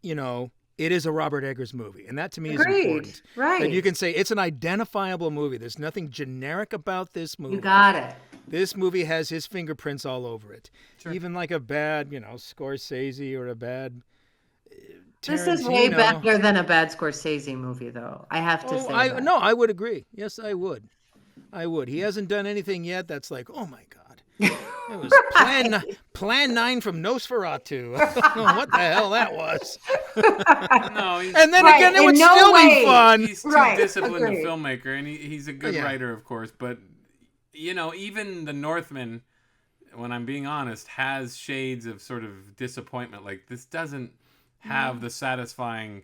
you know, it is a Robert Eggers movie. And that to me is important. Right. That you can say it's an identifiable movie. There's nothing generic about this movie. You got it. This movie has his fingerprints all over it. Sure. Even like a bad, Scorsese or a bad Tarantino. This is way better than a bad Scorsese movie, though. I have to say that. No, I would agree. Yes, I would. He hasn't done anything yet that's like, oh, my God. It was Plan 9 from Nosferatu. I don't know what the hell that was. No, and then again, it would still be fun. He's too disciplined a filmmaker, and he's a good writer, of course. But, even The Northman, when I'm being honest, has shades of sort of disappointment. Like, this doesn't have the satisfying...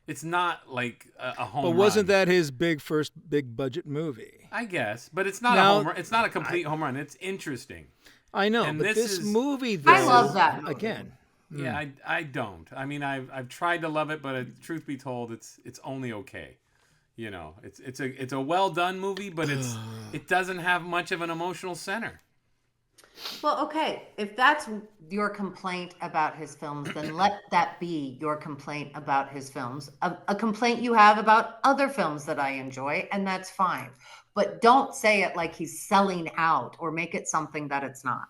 It's not like a home run. But wasn't that his first big budget movie? I guess, but it's not a home run. It's not a complete home run. It's interesting. I know, and but this movie, though, I love that movie. Again. Yeah, I don't. I mean, I've tried to love it, but truth be told, it's only okay. It's a well done movie, but it doesn't have much of an emotional center. Well, okay, if that's your complaint about his films, then let that be your complaint about his films. A complaint you have about other films that I enjoy, and that's fine. But don't say it like he's selling out or make it something that it's not.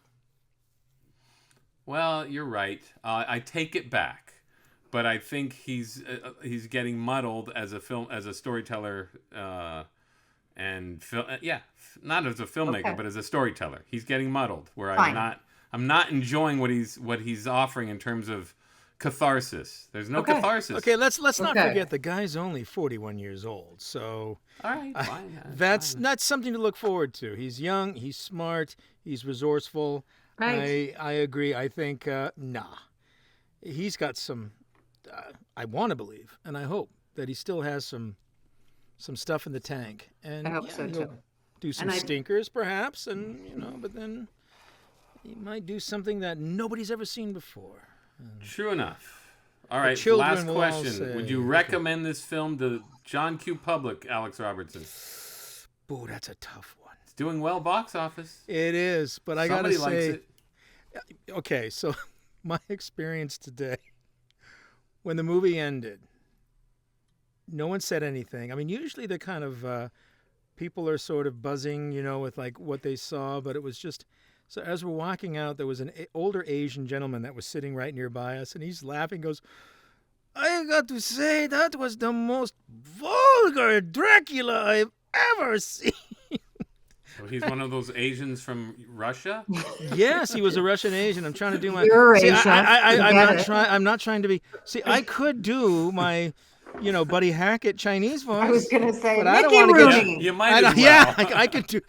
Well, you're right. I take it back, but I think he's getting muddled as a storyteller. Not as a filmmaker, but as a storyteller. He's getting muddled. Where I'm not enjoying what he's offering in terms of catharsis. There's no catharsis. Okay, let's not forget the guy's only 41 years old. So all right, fine. That's something to look forward to. He's young, he's smart, he's resourceful. Right. I agree. I think he's got some. I want to believe, and I hope that he still has some stuff in the tank. And I hope so too. Do some stinkers, perhaps, and but then he might do something that nobody's ever seen before. True enough. All right, last question. Would you recommend this film to John Q. Public, Alex Robertson? Oh, that's a tough one. It's doing well box office. It is, but I gotta say, likes it. Okay, so my experience today, when the movie ended, no one said anything. I mean, usually they're kind of people are sort of buzzing, with like what they saw, but it was just so as we're walking out, there was an older Asian gentleman that was sitting right nearby us, and he's laughing, goes, "I got to say that was the most vulgar Dracula I've ever seen." So he's one of those Asians from Russia? Yes, he was a Russian Asian. I'm trying to do my. You're See, Asian. I'm not trying to be. See, I could do my Buddy Hackett Chinese voice. I was gonna say but I don't Mickey want to Rooney. get. You might as well. Yeah, I could do.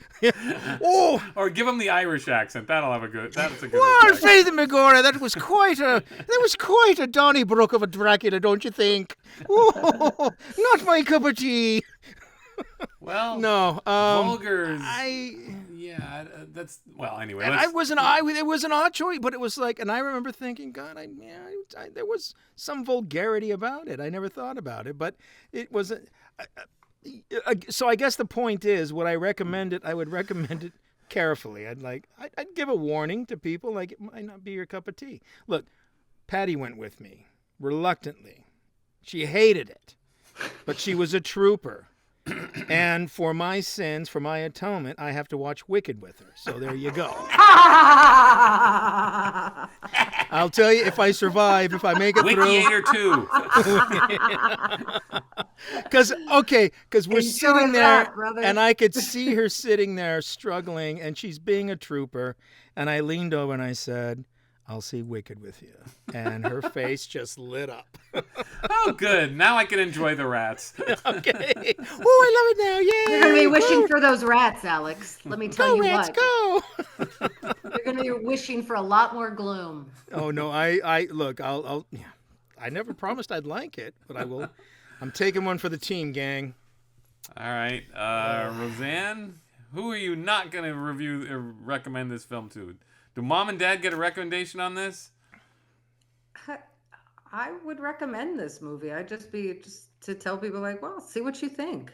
Oh, or give him the Irish accent. That's a good. Well, Faith McGorry, that was quite a Donnybrook of a Dracula, don't you think? Oh, not my cup of tea. Well, no, vulgar. That's anyway. It was an odd choice, but it was like, and I remember thinking, God, there was some vulgarity about it. I never thought about it, but it was. So I guess the point is, would I recommend it? I would recommend it carefully. I'd give a warning to people, like it might not be your cup of tea. Look, Patty went with me reluctantly. She hated it, but she was a trooper. And for my sins, for my atonement, I have to watch Wicked with her. So there you go. I'll tell you, if I survive, if I make it Wickiator through. Because we're sitting there, brother. and I could see her sitting there struggling, and she's being a trooper. And I leaned over and I said, I'll see Wicked with you. And her face just lit up. Oh, good. Now I can enjoy the rats. Okay. Oh, I love it now. Yay. You're going to be wishing for those rats, Alex. Let me tell you rats, what. Go. You're going to be wishing for a lot more gloom. Oh, no. I'll I never promised I'd like it, but I will. I'm taking one for the team, gang. All right. Roseanne, who are you not going to review or recommend this film to? Do Mom and Dad get a recommendation on this? I would recommend this movie. I'd just to tell people see what you think.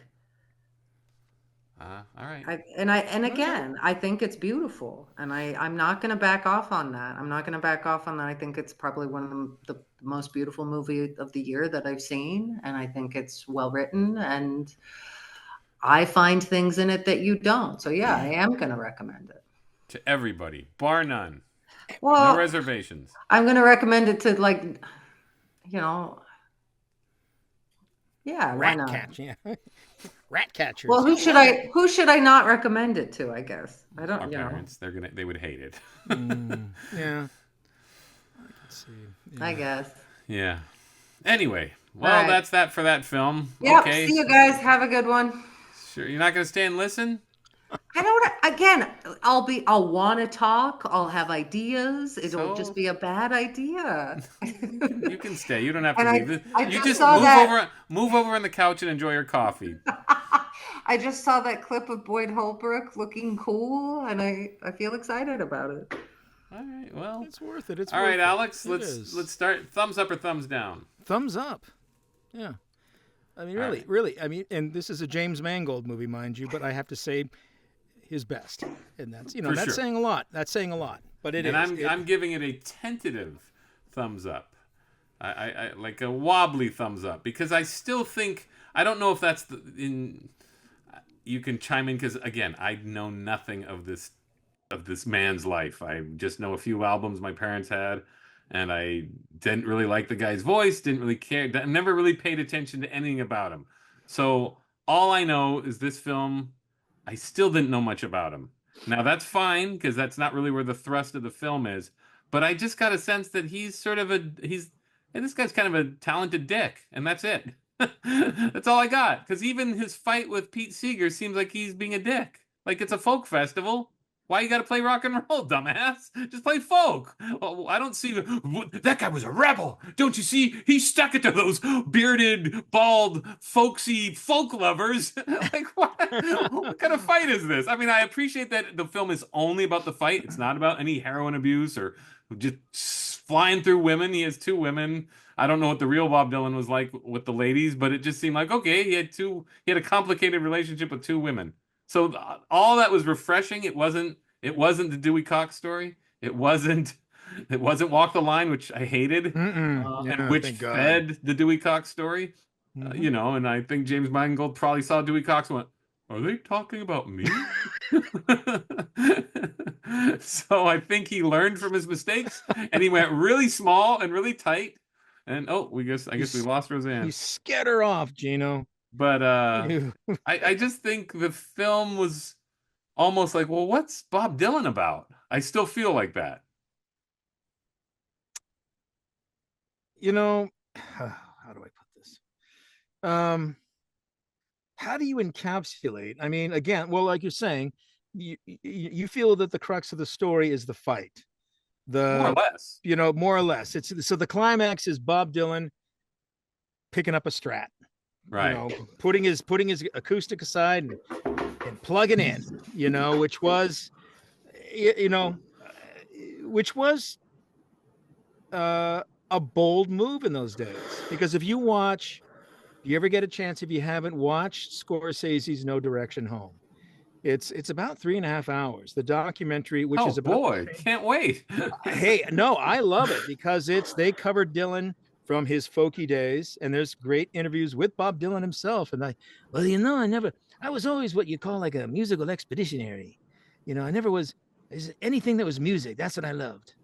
All right. I think it's beautiful, and I'm not going to back off on that. I think it's probably one of the most beautiful movie of the year that I've seen, and I think it's well written, and I find things in it that you don't. So yeah, I am going to recommend it. To everybody, bar none. Well, no reservations. I'm going to recommend it to why not? Rat catchers. Well, who should I not recommend it to? I guess I don't. Our parents, they would hate it. Yeah. I can see. Yeah. I guess. Yeah. Anyway, that's that for that film. Yep. Okay. See you guys. Have a good one. Sure. You're not going to stay and listen? I don't. Again, I'll want to talk. I'll have ideas. It'll just be a bad idea. You can stay. You don't have to leave. You just move over on the couch and enjoy your coffee. I just saw that clip of Boyd Holbrook looking cool, and I feel excited about it. All right. Well, it's worth it. All right, Alex. Let's start. Thumbs up or thumbs down? Thumbs up. Yeah. I mean, really. I mean, and this is a James Mangold movie, mind you, but I have to say, his best, and that's that's sure. saying a lot. That's saying a lot, but it and is. I'm giving it a tentative thumbs up. I like a wobbly thumbs up, because I still think, I don't know if that's you can chime in, because again, I know nothing of this man's life. I just know a few albums my parents had, and I didn't really like the guy's voice, didn't really care, never really paid attention to anything about him. So all I know is this film, I still didn't know much about him. Now, that's fine, because that's not really where the thrust of the film is. But I just got a sense that he's sort of this guy's kind of a talented dick, and that's it. That's all I got. Because even his fight with Pete Seeger seems like he's being a dick. Like, it's a folk festival. Why you got to play rock and roll, dumbass? Just play folk. Well, I don't see that guy was a rebel. Don't you see? He stuck it to those bearded, bald, folksy folk lovers. Like, what kind of fight is this? I mean, I appreciate that the film is only about the fight. It's not about any heroin abuse or just flying through women. He has 2 women. I don't know what the real Bob Dylan was like with the ladies, but it just seemed like, okay, he had a complicated relationship with 2 women. So all that was refreshing. It wasn't the Dewey Cox story. It wasn't Walk the Line, which I hated, and which fed the Dewey Cox story. Mm-hmm. And I think James Mangold probably saw Dewey Cox and went, "Are they talking about me?" So I think he learned from his mistakes, and he went really small and really tight. And I guess we lost Roseanne. You scared her off, Gino. But I just think the film was almost like, well, what's Bob Dylan about? I still feel like that. How do I put this? Um, how do you encapsulate? I mean, again, well, like you're saying, you feel that the crux of the story is the fight. More or The less. more or less. It's so the climax is Bob Dylan picking up a Strat, Right. putting his acoustic aside and plugging in, which was, you know, which was a bold move in those days. Because if you ever get a chance, if you haven't watched Scorsese's No Direction Home, it's about 3.5 hours. The documentary, which is about boy, can't wait. Hey, no, I love it because they covered Dylan from his folky days, and there's great interviews with Bob Dylan himself. And I was always what you call like a musical expeditionary. I never was anything that was music. That's what I loved.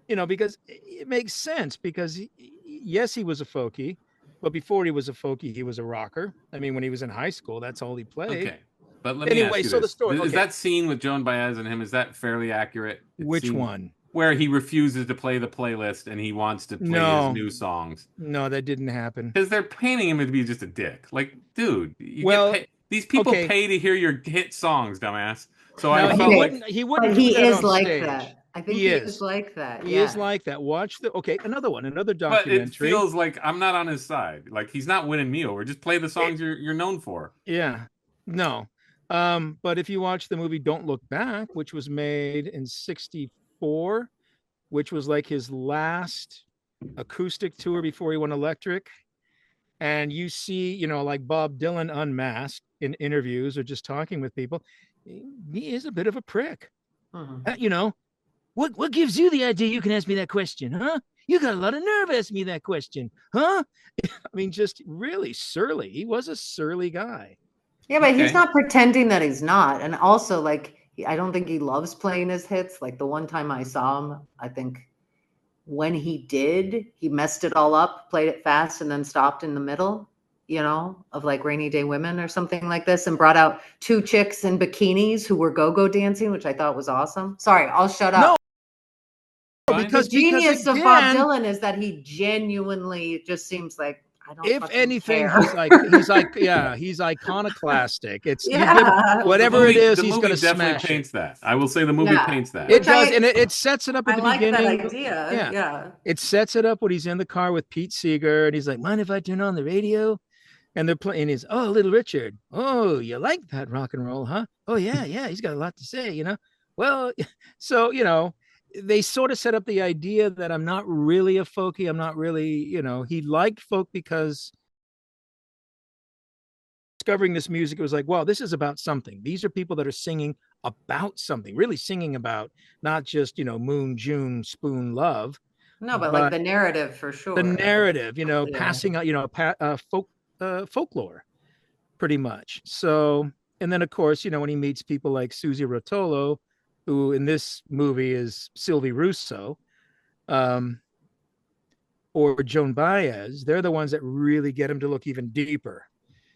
Because it makes sense because yes, he was a folky, but before he was a folky, he was a rocker. I mean, when he was in high school, that's all he played. Okay. But let me ask you so this. The story, Is that scene with Joan Baez and him, is that fairly accurate? Which one? Where he refuses to play the playlist and he wants to play his new songs. No, that didn't happen. Because they're painting him to be just a dick. Like, dude, these people pay to hear your hit songs, dumbass. So I felt like he wouldn't. But he is like that. I think he is like that. He is like that. Watch another documentary. But it feels like I'm not on his side. Like he's not winning me over. Just play the songs you're known for. Yeah. No. But if you watch the movie Don't Look Back, which was made in '64, which was like his last acoustic tour before he went electric, and you see, like Bob Dylan unmasked in interviews or just talking with people, he is a bit of a prick. What gives you the idea you can ask me that question, huh? You got a lot of nerve asking me that question, huh? I mean, just really surly. He was a surly guy. Yeah, but he's not pretending that he's not. And also, like, I don't think he loves playing his hits. Like the one time I saw him, I think when he did, he messed it all up, played it fast, and then stopped in the middle, of like Rainy Day Women or something like this, and brought out two chicks in bikinis who were go-go dancing, which I thought was awesome. Sorry, I'll shut up. No, because the genius of Bob Dylan is that he genuinely just seems like, I don't if anything, care. he's iconoclastic. It's whatever it is, he's going to definitely smash paints that. I will say the movie paints that. It does, and it sets it up at the beginning. I like that idea. Yeah. It sets it up when he's in the car with Pete Seeger, and he's like, "Mind if I turn on the radio?" And they're playing. He's, "Oh, Little Richard. Oh, you like that rock and roll, huh? Oh yeah. He's got a lot to say, Well, so they sort of set up the idea that I'm not really a folkie. I'm not really, he liked folk because discovering this music, it was like, wow, this is about something. These are people that are singing about something, really singing about not just, Moon, June, Spoon, Love. No, but like the narrative for sure. The narrative, passing out, folklore pretty much. So, and then of course, when he meets people like Susie Rotolo, who in this movie is Sylvie Russo, or Joan Baez, they're the ones that really get him to look even deeper,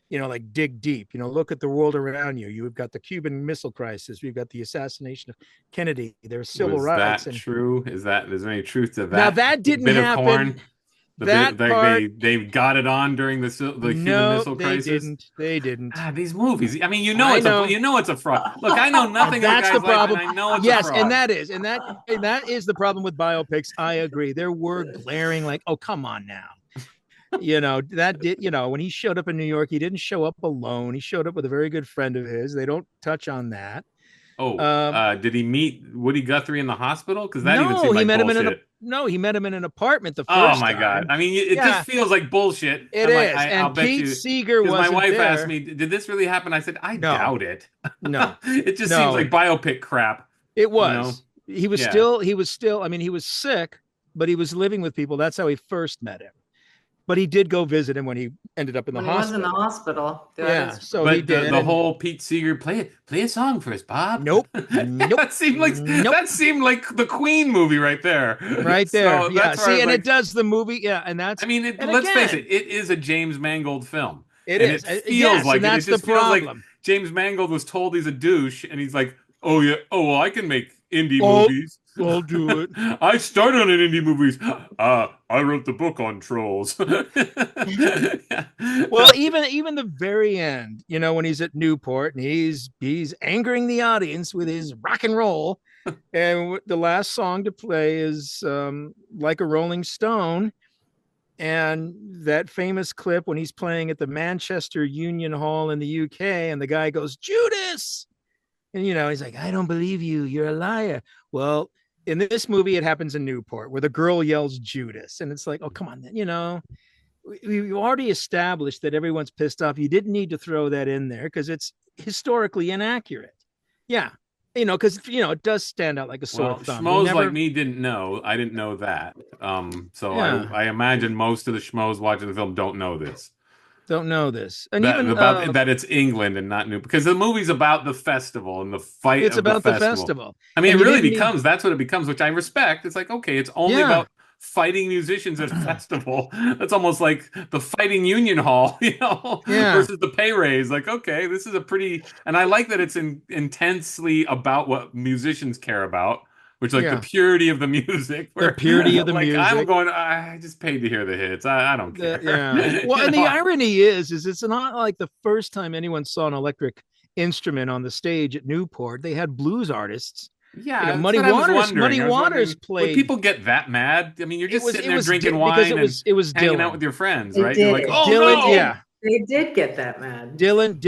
like dig deep, look at the world around you. You've got the Cuban Missile Crisis. We've got the assassination of Kennedy. There's civil rights. Is that true? Is there any truth to that? Now that didn't happen. They got it on during the Cuban Missile Crisis. They didn't. These movies. I mean, it's a fraud. Look, I know nothing. That's the problem. Life, and I know it's yes, a fraud. and that is the problem with biopics. I agree. There were glaring, like, oh, come on now. When he showed up in New York, he didn't show up alone. He showed up with a very good friend of his. They don't touch on that. Did he meet Woody Guthrie in the hospital? Because that even seemed like bullshit. He met him in an apartment the first time. Oh my time. God! I mean, it just feels like bullshit. It is. And Pete Seeger was. My wife asked me, "Did this really happen?" I said, "I doubt it." No, it just seems like biopic crap. It was. He was still. I mean, he was sick, but he was living with people. That's how he first met him. But he did go visit him when he ended up in the hospital. He was in the hospital. So he did. The whole Pete Seeger play a song for us, Bob. Nope. that seemed like the Queen movie right there. Right there. So see, and it does the movie. Yeah, and that's. I mean, let's face it. It is a James Mangold film. It is. It feels like that's it. It just the problem. feels like James Mangold was told he's a douche, and he's like, "Oh yeah, well I can make indie movies." I'll do it. I started on indie movies. I wrote the book on trolls. Well, even the very end, when he's at Newport and he's angering the audience with his rock and roll, and the last song to play is Like a Rolling Stone. And that famous clip when he's playing at the Manchester Union Hall in the UK, and the guy goes, Judas. And, he's like, I don't believe you. You're a liar. Well, in this movie, it happens in Newport where the girl yells Judas. And it's like, oh, come on. We've already established that everyone's pissed off. You didn't need to throw that in there because it's historically inaccurate. Yeah. Because it does stand out like a sore thumb. Schmoes like me didn't know. I didn't know that. I imagine most of the schmoes watching the film don't know this. And that it's England and not New, because the movie's about the festival and the fight. It's about the festival. I mean, it really becomes that's what it becomes, which I respect. It's like, okay, it's only about fighting musicians at a festival. That's almost like the fighting union hall, versus the pay raise. Like, okay, this is a pretty, and I like that it's intensely about what musicians care about, which the purity of the music. The purity of the music. I'm going, I just paid to hear the hits. I don't care. Well, and the irony is it's not like the first time anyone saw an electric instrument on the stage at Newport. They had blues artists. Yeah, Muddy Waters played. Would people get that mad? I mean, you're just sitting there drinking wine and hanging out with your friends, right? You're like, oh, Dylan, no! Yeah, they did get that mad. Dylan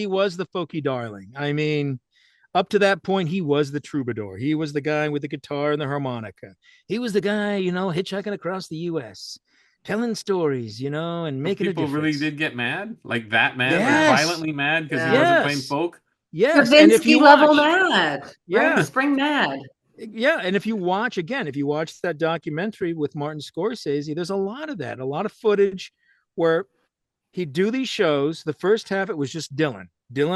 was the folky darling. I mean, up to that point, he was the troubadour. He was the guy with the guitar and the harmonica. He was the guy, hitchhiking across the U.S., telling stories, and making a difference. People really did get mad, like that mad, like violently mad because he wasn't playing folk. Yes, and if you level mad, spring mad. Yeah, and if you watch that documentary with Martin Scorsese, there's a lot of that, a lot of footage where he'd do these shows. The first half, it was just Dylan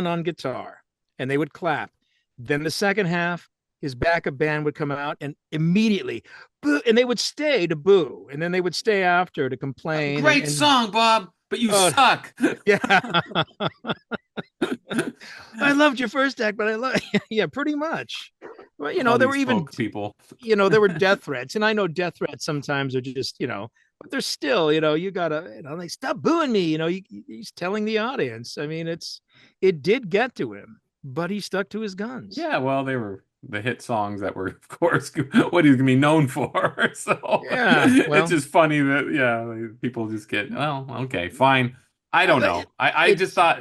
on guitar, and they would clap. Then the second half, his backup band would come out and immediately boo, and they would stay to boo, and then they would stay after to complain. Great song, Bob, but you suck. Yeah. I loved your first act, but pretty much. Well, there were even people. There were death threats, and I know death threats sometimes are just, but they're still, you gotta, like, stop booing me. He's telling the audience. I mean, it did get to him, but he stuck to his guns. Yeah, well, they were the hit songs that were, of course, what he's gonna be known for. So it's just funny that people just get, well, okay, fine. I don't know. I just thought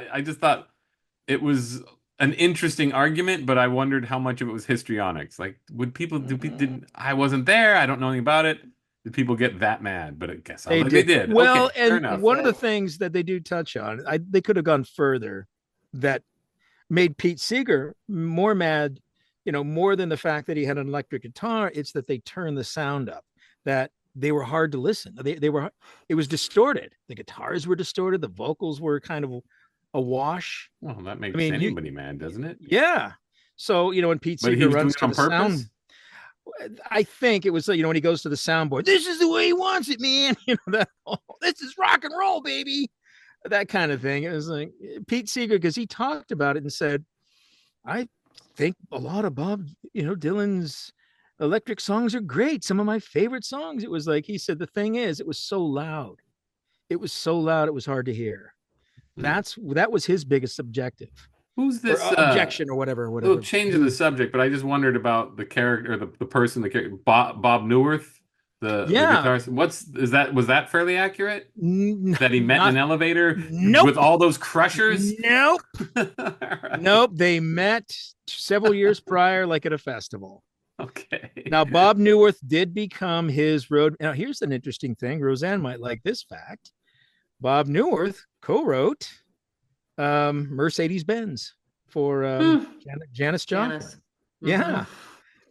it was an interesting argument, but I wondered how much of it was histrionics. Like, would people I wasn't there. I don't know anything about it. Did people get that mad? But I guess they did. Well, okay, and one of the things that they do touch on, they could have gone further, that made Pete Seeger more mad, more than the fact that he had an electric guitar. It's that they turned the sound up, that they were hard to listen. It was distorted. The guitars were distorted. The vocals were kind of a wash. Well, that makes anybody mad, doesn't it? Yeah. So, when Pete Seeger runs to the sound, I think it was, when he goes to the soundboard, this is the way he wants it, man. This is rock and roll, baby. That kind of thing. It was like Pete Seeger, because he talked about it and said, I think a lot of Bob, Dylan's electric songs are great. Some of my favorite songs. It was like, he said, the thing is, it was so loud. It was hard to hear. That was his biggest objective. Who's this objection or whatever? We'll change the subject, but I just wondered about the character, the person, the character, Bob Newirth, the guitarist. Was that fairly accurate? That he met in an elevator with all those crushers? Nope. Nope. They met several years prior, like at a festival. Okay. Now, Bob Newirth did become his road. Now, here's an interesting thing. Roseanne might like this fact. Bob Newirth co-wrote Mercedes-Benz for Janis Joplin. Mm-hmm.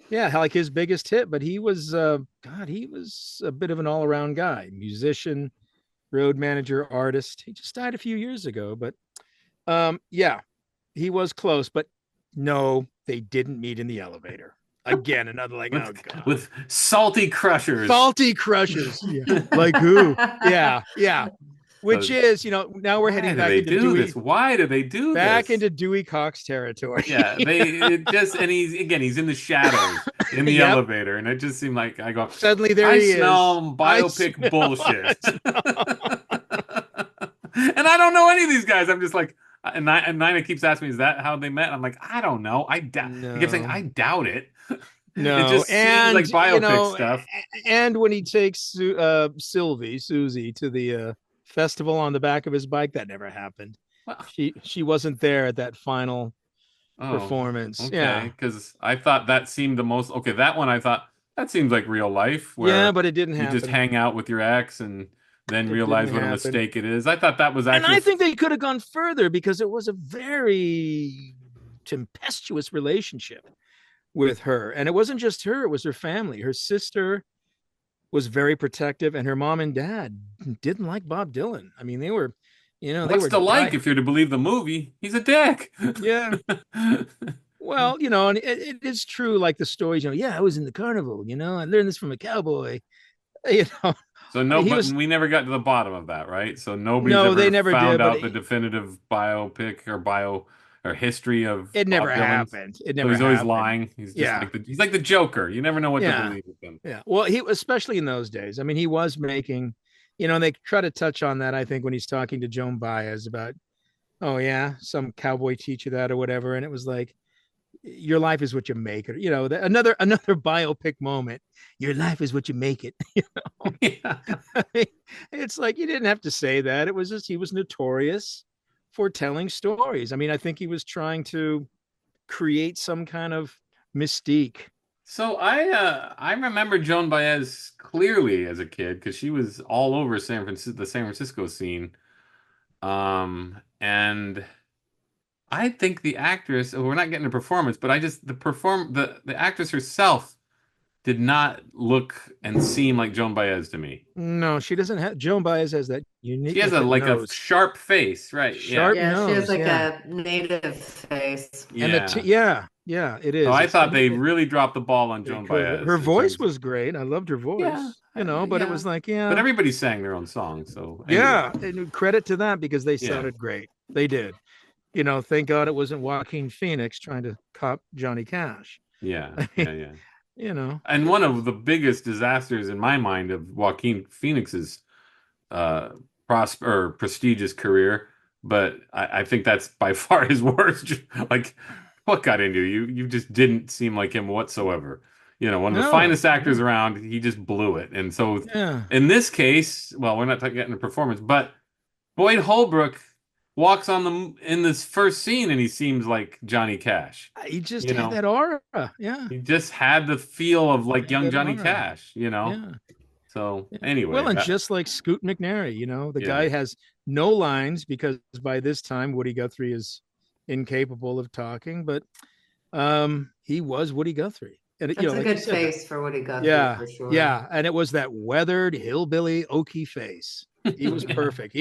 Yeah, like his biggest hit. But he was, he was a bit of an all-around guy, musician, road manager, artist. He just died a few years ago. But he was close. But no, they didn't meet in the elevator. Again, another with salty crushers. Yeah. Like who? Yeah. Which is, now we're heading back into Dewey. Why do they do back into Dewey Cox territory? Yeah, and he's in the shadows. in the Yep. elevator, and it just seemed like I go. Suddenly there I he smell is. biopic bullshit, and I don't know any of these guys. I'm just like, and Nina keeps asking me, "Is that how they met?" And I'm like, I don't know. I doubt. He kept saying, No. "I doubt it." It No, just seems and like biopic stuff. and when he takes Susie to the festival on the back of his bike, that never happened. Well, She wasn't there at that final oh, performance. okay. Because I thought that seemed the most. Okay, that one I thought that seems like real life, Yeah, where but it didn't you just happen. hang out with your ex and then It didn't realize what a happen. mistake it is. I thought that was And actually. I think they could have gone further because it was a very tempestuous relationship with her. And it wasn't just her, it was her family. Her sister was very protective, and her mom and dad didn't like Bob Dylan. I mean, they were, they What's were to like if you're to believe the movie? He's a dick. Yeah. Well, and it is true, like the stories, yeah, I was in the carnival, I learned this from a cowboy, you know. So we never got to the bottom of that, right? So nobody's No, they ever never found did, but out the definitive biopic or history of it Bob never Dylan. happened. It So never he's always happened. lying. He's just Yeah. he's like the Joker. You never know what to believe with him. Yeah. Well, he, especially in those days, I mean, he was making, and they try to touch on that, I think, when he's talking to Joan Baez about, oh yeah, some cowboy teach you that or whatever. And it was like, your life is what you make it. Another biopic moment. Your life is what you make it. Yeah. It's like, you didn't have to say that. It was just, he was notorious for telling stories. I mean, I think he was trying to create some kind of mystique. So I remember Joan Baez clearly as a kid because she was all over the San Francisco scene. And I think the actress, we're not getting a performance, but the actress herself did not look and seem like Joan Baez to me. No, she doesn't have. Joan Baez has that unique. She has a sharp face, right? Sharp nose. She has like a native face. Yeah. And it is. So I thought they really dropped the ball on Joan Baez. Her voice was great. I loved her voice. Yeah, but it was like, But everybody sang their own song, so anyway. Yeah, and credit to that because they sounded great. They did. Thank God it wasn't Joaquin Phoenix trying to cop Johnny Cash. Yeah. And one of the biggest disasters in my mind of Joaquin Phoenix's prestigious career, but I think that's by far his worst. Like, what got into you? You just didn't seem like him whatsoever. One of the finest actors around, he just blew it. And so in this case, well, we're not getting a performance, but Boyd Holbrook walks in this first scene and he seems like Johnny Cash. He just had that aura. Yeah. He just had the feel of like young Johnny Cash, Yeah. So anyway. Well, and just like Scoot McNairy, the guy has no lines because by this time Woody Guthrie is incapable of talking, but he was Woody Guthrie. And That's a good face for Woody Guthrie, for sure. Yeah, and it was that weathered hillbilly Oakie face. He was perfect.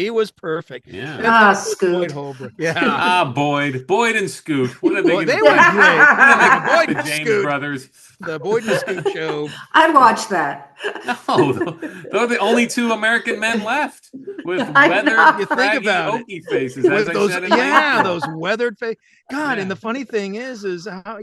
Yeah. Scoot. Boyd Holbrook. Yeah. Boyd and Scoot. What are they? They were great. Boyd and James Scoot brothers. The Boyd and Scoot show. I'd watch that. No, they're the only two American men left with weathered, craggy Oakie faces. As I said in those weathered faces. God, and the funny thing is how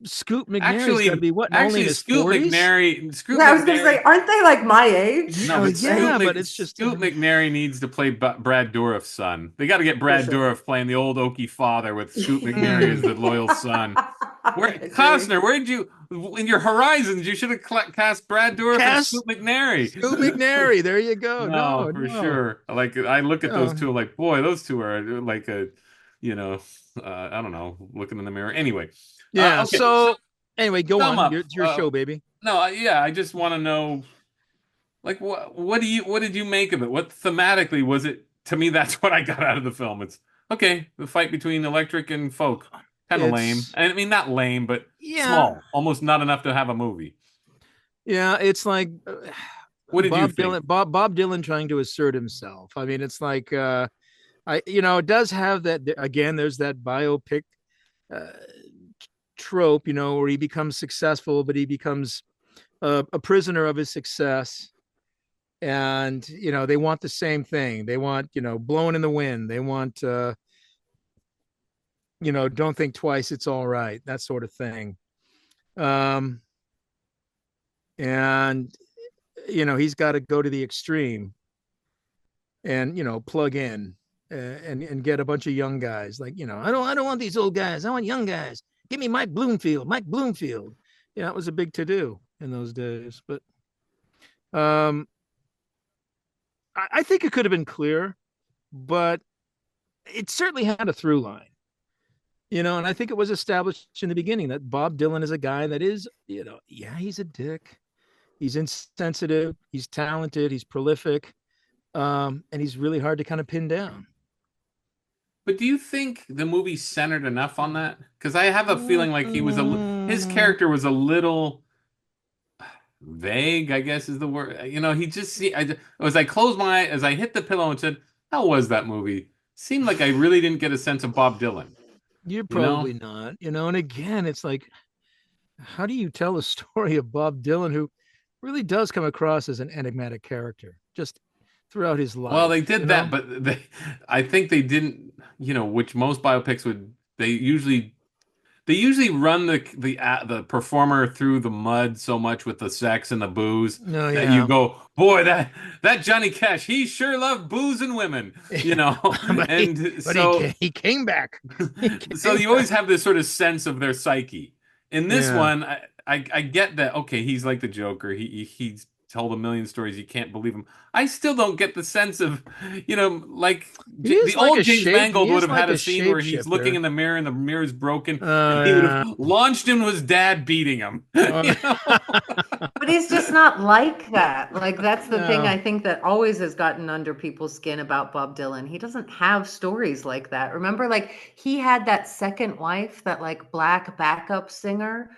Scoot McNairy's gonna be only in his Scoot 40s? McNairy. I was gonna say, aren't they like my age? No, but it's just Scoot McNairy needs to play Brad Dourif's son. They got to get Brad Dourif playing the old Okie father with Scoot McNairy as the loyal son. Costner, where'd you in your horizons? You should have cast Brad Dourif and Scoot McNairy. Scoot McNairy, there you go. No, for sure. Like I look at those two, like boy, those two are like a, I don't know, looking in the mirror. Anyway. Yeah. Okay. So anyway, go on. It's your show, baby. No, I just want to know, like, what did you make of it? What thematically was it? To me, that's what I got out of the film. It's okay. The fight between electric and folk, kind of lame. I mean, not lame, but small. Almost not enough to have a movie. Yeah, it's like what did you think? Bob Dylan trying to assert himself. I mean, it's like it does have that again. There's that biopic. Trope, where he becomes successful, but he becomes a prisoner of his success. And, they want the same thing. They want, blowing in the wind. They want, don't think twice. It's all right. That sort of thing. Um, and he's got to go to the extreme and plug in and get a bunch of young guys. Like, I don't want these old guys. I want young guys. Give me Mike Bloomfield. Mike Bloomfield. Yeah, that was a big to do in those days. But I think it could have been clearer, but it certainly had a through line. And I think it was established in the beginning that Bob Dylan is a guy that is, he's a dick. He's insensitive. He's talented. He's prolific. And he's really hard to kind of pin down. But do you think the movie centered enough on that? Because I have a feeling like his character was a little vague, I guess is the word. He just, as I closed my eye, as I hit the pillow and said, how was that movie? Seemed like I really didn't get a sense of Bob Dylan. You're probably not, and again, it's like, how do you tell a story of Bob Dylan who really does come across as an enigmatic character just throughout his life? Well, they did that, but I think they didn't, which most biopics would, they usually run the performer through the mud so much with the sex and the booze that you go, boy, that Johnny Cash, he sure loved booze and women, but he came back. So you always have this sort of sense of their psyche. In this one, I get that. Okay, he's like the Joker. He's told a million stories. You can't believe him. I still don't get the sense of, like the old James Mangold would have had a scene where he's looking in the mirror and the mirror's broken. And he would have launched into his dad beating him. But he's just not like that. Like, that's the thing I think that always has gotten under people's skin about Bob Dylan. He doesn't have stories like that. Remember, like, he had that second wife, that like black backup singer,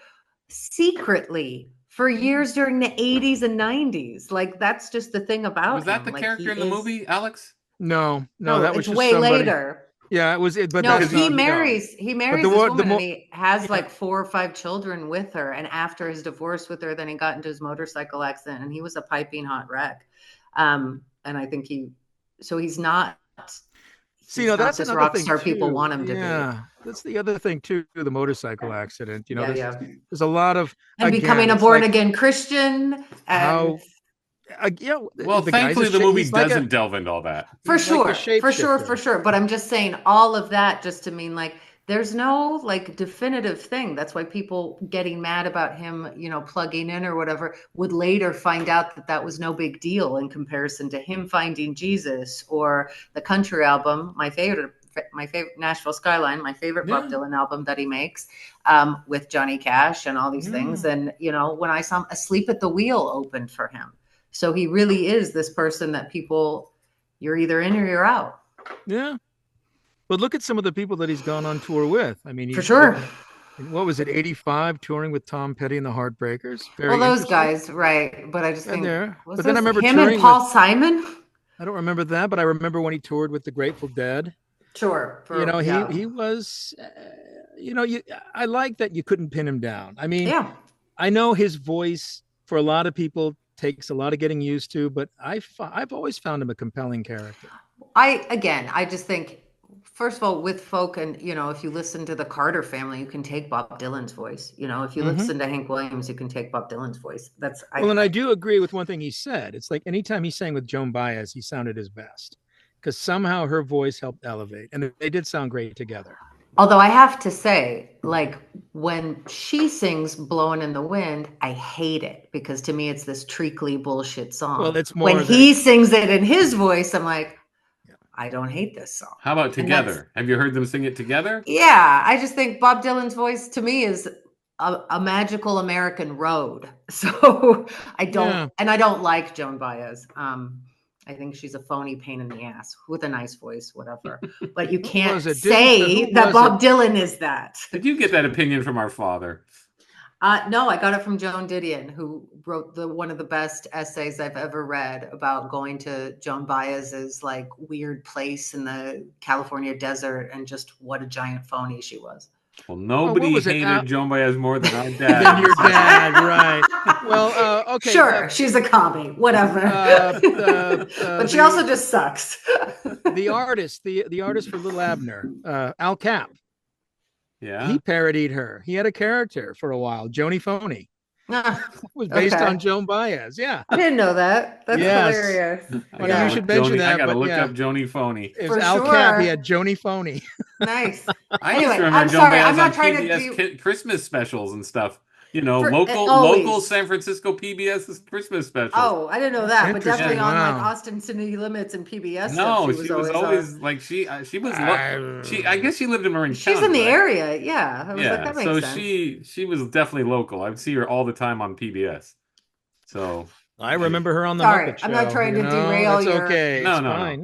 secretly for years during the 80s and 90s. Like, that's just the thing about him. Was that the character in the movie, Alex? No, that was just way somebody later. Yeah, it was it. But no, he marries this woman, and he has like 4 or 5 children with her. And after his divorce with her, then he got into his motorcycle accident, and he was a piping hot wreck. And I think he's not. That's this another rock thing star too. people want him to be. Yeah, that's the other thing too. The motorcycle accident. There's a lot of becoming a born again Christian. And well, thankfully the movie doesn't delve into all that. For sure. But I'm just saying all of that just to mean, like, there's no like definitive thing. That's why people getting mad about him, plugging in or whatever, would later find out that was no big deal in comparison to him finding Jesus or the country album, my favorite Nashville Skyline, my favorite Bob Dylan album that he makes, with Johnny Cash and all these things. And, when I saw him, Asleep at the Wheel opened for him. So he really is this person that you're either in or you're out. Yeah. But look at some of the people that he's gone on tour with. I mean, for sure. What was it, 85, touring with Tom Petty and the Heartbreakers? Well, those guys, right. But I just think, then I remember him and Paul Simon? I don't remember that, but I remember when he toured with the Grateful Dead. Sure. He was, I like that you couldn't pin him down. I mean, I know his voice for a lot of people takes a lot of getting used to, but I've always found him a compelling character. I just think, first of all, with folk, and if you listen to the Carter family, you can take Bob Dylan's voice. If you listen to Hank Williams, you can take Bob Dylan's voice. And I do agree with one thing he said. It's like anytime he sang with Joan Baez, he sounded his best because somehow her voice helped elevate, and they did sound great together. Although I have to say, like, when she sings Blowing in the Wind, I hate it because to me it's this treacly bullshit song. Well, it's more when he sings it in his voice, I'm like, I don't hate this song. How about Together? Have you heard them sing it together? Yeah, I just think Bob Dylan's voice to me is a magical American road. So I don't like Joan Baez. I think she's a phony pain in the ass with a nice voice, whatever. But you can't say that Bob Dylan is that. Did you get that opinion from our father? No, I got it from Joan Didion, who wrote one of the best essays I've ever read about going to Joan Baez's like weird place in the California desert and just what a giant phony she was. Well, nobody hated Joan Baez more than our dad. Than your dad, right? Well, okay. Sure, she's a commie, whatever. But she also just sucks. The artist for Little Abner, Al Capp. Yeah. He parodied her. He had a character for a while, Joni Phoney. Ah, It was based okay. on Joan Baez. Yeah. I didn't know that. That's Yes. hilarious. Funny you should mention that. I gotta but look yeah, up Joni Phoney. it was For Al Cap. He sure. had Joni Phoney. Nice. I just Anyway, remember I'm Joan sorry. Baez I'm not on trying to PBS do Christmas specials and stuff. for Local always. San Francisco PBS Christmas specials. Oh, I didn't know that, but Interesting. definitely on like Wow. Austin City Limits and PBS stuff. No, She was always like she was I guess she lived in Marin she's County, in the right? area. Yeah, I was like, Yeah, that so makes sense. she was definitely local. I would see her all the time on PBS. So I remember her on the Sorry, Muppet I'm not Show, trying to you know? derail It's your- okay. No, It's no, no. fine.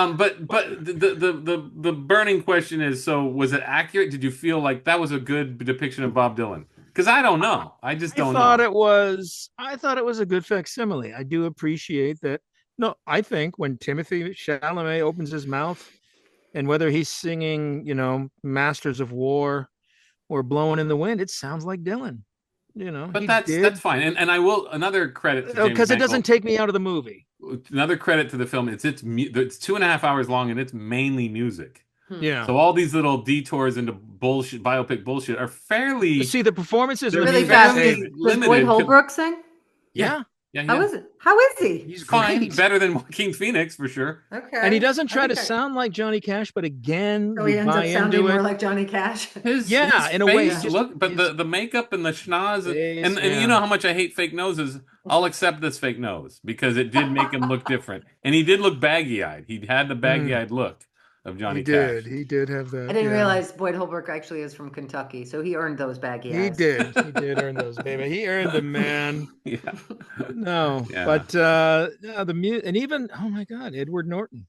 No. But the burning question is, so was it accurate? Did you feel like that was a good depiction of Bob Dylan? Because I don't know. I just don't know. I thought it was a good facsimile. I do appreciate that. No, I think when Timothee Chalamet opens his mouth, and whether he's singing, Masters of War or Blowing in the Wind, it sounds like Dylan. But that's fine. And I will, another credit to James because it Mangold. doesn't take me out of the movie. Another credit to the film. It's 2.5 hours long and it's mainly music. Yeah. So all these little detours into bullshit, biopic bullshit, are fairly. See, the performances They're are Really the fast. very Does limited. Boyd Holbrook sing? Yeah. Yeah, How is it? How is he? He's fine. great. Better than Joaquin Phoenix for sure. Okay. And he doesn't try to sound like Johnny Cash, but again, So he you ends buy up sounding into more it. like Johnny Cash. His in a way, face just look, but his the makeup and the schnoz face, and yeah. you know how much I hate fake noses. I'll accept this fake nose because it did make him look different, and he did look baggy-eyed. He had the baggy-eyed look of Johnny Cash. He did have that. I didn't realize Boyd Holbrook actually is from Kentucky, so he earned those baggy eyes. He did earn those, baby. He earned them, man. Yeah. No, Yeah. but and even, oh my God, Edward Norton.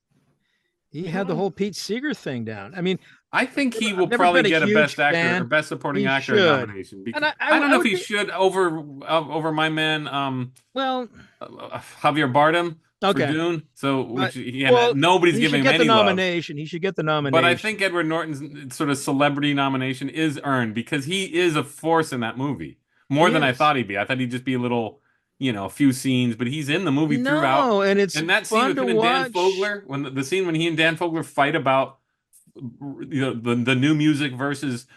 He had the whole Pete Seeger thing down. I mean, I think he will never probably been a get a huge Best Actor fan. or Best Supporting He Actor should. nomination. Because And I don't know if would he be- should over my man well, Javier Bardem for okay. Dune. So But- nobody's he giving should him get the any love. nomination. He should get the nomination. But I think Edward Norton's sort of celebrity nomination is earned because he is a force in that movie. More He than I is. thought he'd be. I thought he'd just be a little, a few scenes, but he's in the movie throughout. No, and it's And that scene fun with to him and Dan watch. Fogler, when the scene when he and Dan Fogler fight about the new music versus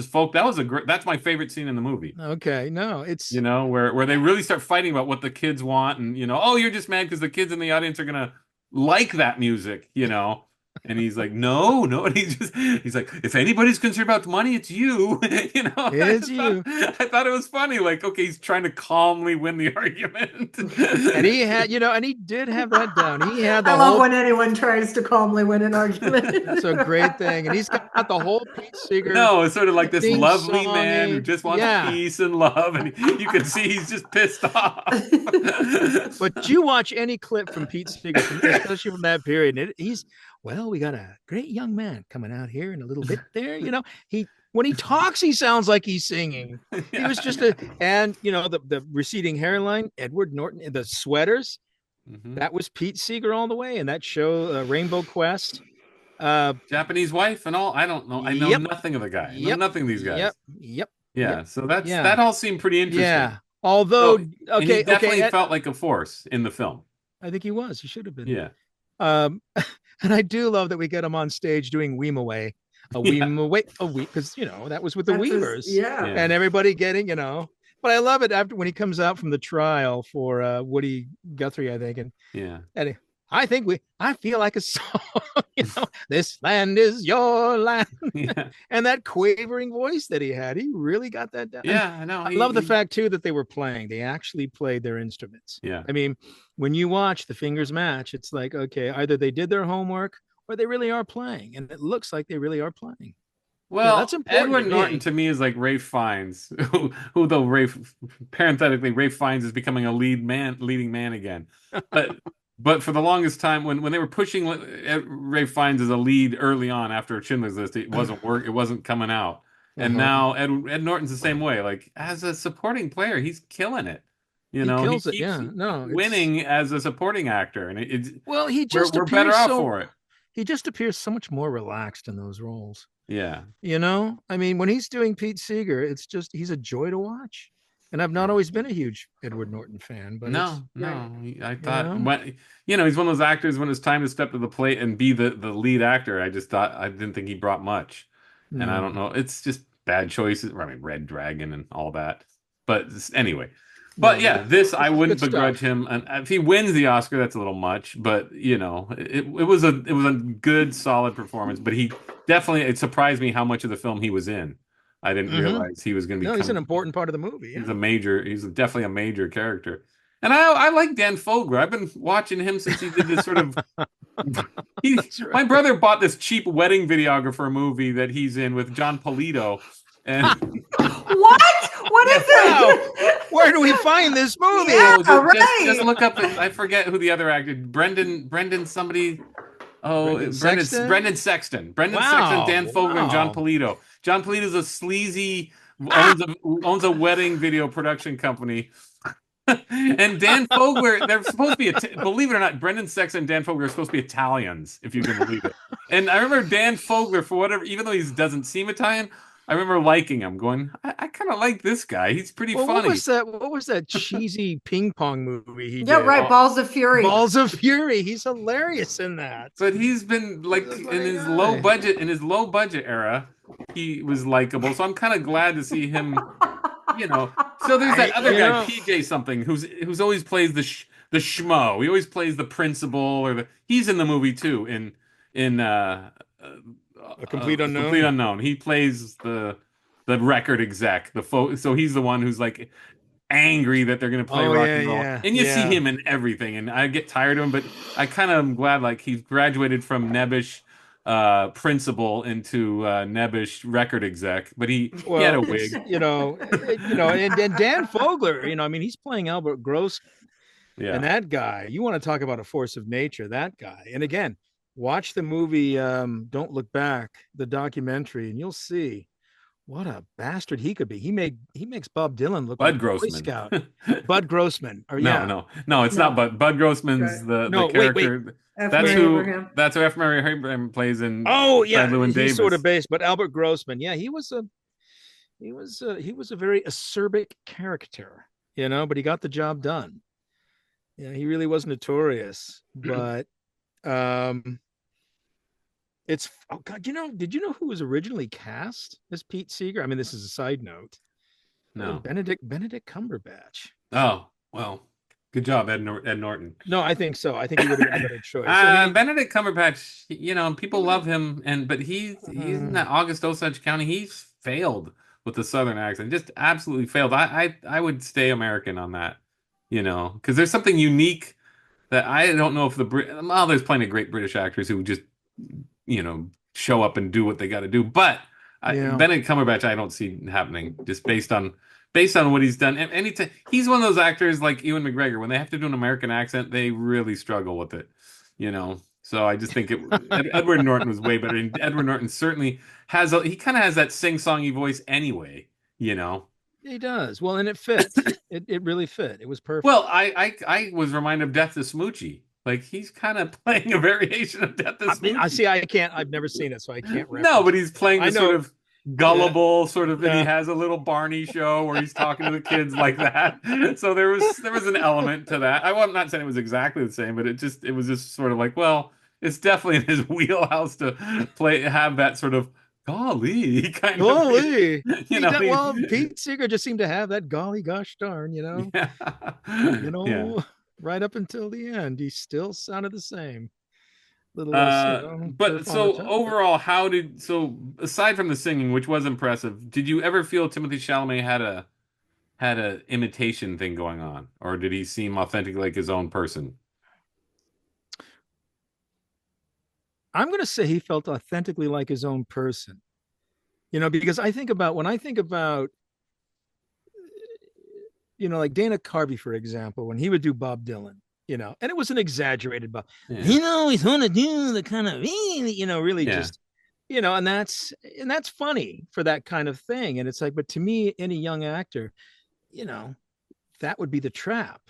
folk, that's my favorite scene in the movie. Okay, no, it's Where they really start fighting about what the kids want, and oh, you're just mad because the kids in the audience are gonna like that music, and he's like, no, and he's like, if anybody's concerned about money, it's you. It's you. I thought it was funny, like, okay, he's trying to calmly win the argument. and he had, and he did have that down. He had the I whole love when anyone tries to calmly win an argument. It's a great thing. And he's got the whole Pete Seeger. No, it's sort of like this Sing lovely song, man who just wants peace and love, and you can see he's just pissed off. But you watch any clip from Pete Seeger, especially from that period, and we got a great young man coming out here and a little bit there. When he talks, he sounds like he's singing. He was just the receding hairline, Edward Norton, the sweaters. Mm-hmm. That was Pete Seeger all the way. And that show, Rainbow Quest. Japanese wife and all. I don't know. I know nothing of the guy. I know nothing of these guys. Yep. Yeah. So that all seemed pretty interesting. Yeah. Although, he definitely felt like a force in the film. I think he was. He should have been. Yeah. And I do love that we get him on stage doing Weemaway. Because that was with the Weavers. And everybody getting, but I love it when he comes out from the trial for Woody Guthrie, I think. And I feel like a song, this land is your land. Yeah. And that quavering voice that he had, he really got that down. Yeah, I know. I love the fact too that they actually played their instruments. Yeah. I mean, when you watch the fingers match, it's like, okay, either they did their homework or they really are playing. And it looks like they really are playing. Well, that's important. Edward Norton to me is like Ralph Fiennes, who though parenthetically, Ralph Fiennes is becoming a leading man again. But for the longest time, when they were pushing Ralph Fiennes as a lead early on after Schindler's List, it wasn't coming out. And now Ed Norton's the same way. Like as a supporting player, he's killing it. He kills it. keeps Yeah, no, winning as a supporting actor, and we're better off for it. He just appears so much more relaxed in those roles. Yeah. I mean, when he's doing Pete Seeger, it's just, he's a joy to watch. And I've not always been a huge Edward Norton fan, but no. I thought he's one of those actors when it's time to step to the plate and be the lead actor. I didn't think he brought much. And I don't know. It's just bad choices. I mean, Red Dragon and all that. But anyway. But No, yeah, this I wouldn't good begrudge stuff. him. And if he wins the Oscar, that's a little much. But it was a good, solid performance. But he definitely it surprised me how much of the film he was in. I didn't Hmm. realize he was going to No, he's an become. important part of the movie. Yeah. He's definitely a major character. And I like Dan Fogler. I've been watching him since he did this sort of That's my right. brother bought this cheap wedding videographer movie that he's in with John Polito. And What? What is Wow. it? Where do we find this movie? Yeah, just right. look up. I forget who the other actor. Brendan somebody. Oh, Brendan Sexton? Brendan Sexton. Brendan Sexton, Wow. Dan Fogler, and John Wow. Polito. John Polito's a sleazy owns a wedding video production company. And Dan Fogler, they're supposed to be, believe it or not, Brendan Sexton and Dan Fogler are supposed to be Italians, if you can believe it. And I remember Dan Fogler, for whatever, even though he doesn't seem Italian, I remember liking him, going, I kind of like this guy. He's pretty Well, funny. what was that cheesy ping pong movie he Yeah, did? right. Balls of Fury. Balls of Fury. He's hilarious in that. But he's been like He's a in funny his guy. low budget era, he was likable. So I'm kind of glad to see him. So there's that other guy, PJ something, who's always plays the schmo. He always plays the principal he's in the movie too in A Complete A Unknown. Complete Unknown. He plays the record exec, so he's the one who's like angry that they're going to play rock and roll. And you see him in everything, and I get tired of him, but I kind of am glad like he's graduated from nebbish principal into nebbish record exec, but he had a wig. And Dan Fogler, I mean, he's playing Albert Gross, and that guy, you want to talk about a force of nature, that guy. And again, watch the movie Don't Look Back, the documentary, and you'll see what a bastard he could be. He makes Bob Dylan look Bud like Grossman. a Boy Scout. Bud Grossman. No, it's not Bud Grossman's the character. Wait. That's who F. Murray Abraham plays in. Oh yeah, Llewyn Davis. He's sort of based, but Albert Grossman, yeah, he was a very acerbic character, but he got the job done. Yeah, he really was notorious, but it's God, did you know who was originally cast as Pete Seeger? I mean, this is a side note. No, Benedict Cumberbatch. Oh well, good job, Ed Norton. No, I think so. I think he would have been a better choice. Benedict Cumberbatch, people love him, but he's in that August Osage County. He's failed with the Southern accent, just absolutely failed. I would stay American on that, because there's something unique that I don't know if there's plenty of great British actors who just show up and do what they got to do, but Benedict Cumberbatch I don't see happening just based on what he's done. And he's one of those actors like Ewan McGregor. When they have to do an American accent, they really struggle with it, So I just think Edward Norton was way better. And Edward Norton certainly he kind of has that sing-songy voice anyway, He does. Well, and it fit. It really fit. It was perfect. Well, I was reminded of Death to Smoochie. Like he's kind of playing a variation of Death to Smoochie. I've never seen it, so I can't reference. No, but he's playing the sort of gullible and he has a little Barney show where he's talking to the kids like that. So there was an element to that. I'm not saying it was exactly the same, but it was just sort of like, well, it's definitely in his wheelhouse to have that sort of golly kind golly. of Pete Seeger just seemed to have that golly gosh darn, right up until the end. He still sounded the same. But so overall, aside from the singing, which was impressive, did you ever feel Timothée Chalamet had a imitation thing going on, or did he seem authentically like his own person? I'm going to say he felt authentically like his own person, because when I think about, like Dana Carvey, for example, when he would do Bob Dylan, and it was an exaggerated Bob, he's want to do the kind of, really just, and that's funny for that kind of thing. And it's like, but to me, any young actor, that would be the trap.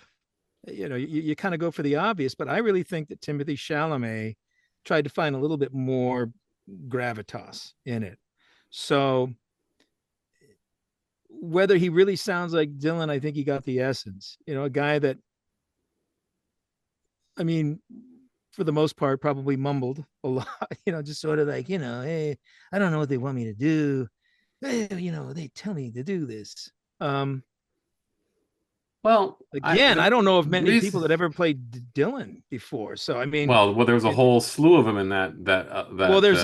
You kind of go for the obvious, but I really think that Timothée Chalamet tried to find a little bit more gravitas in it. So whether he really sounds like Dylan, I think he got the essence. A guy that, I mean, for the most part, probably mumbled a lot, just sort of like, hey, I don't know what they want me to do. Hey, they tell me to do this. Well, Again, I don't know of many people reason, that ever played Dylan before. So, I mean, well, there was a whole slew of them in that.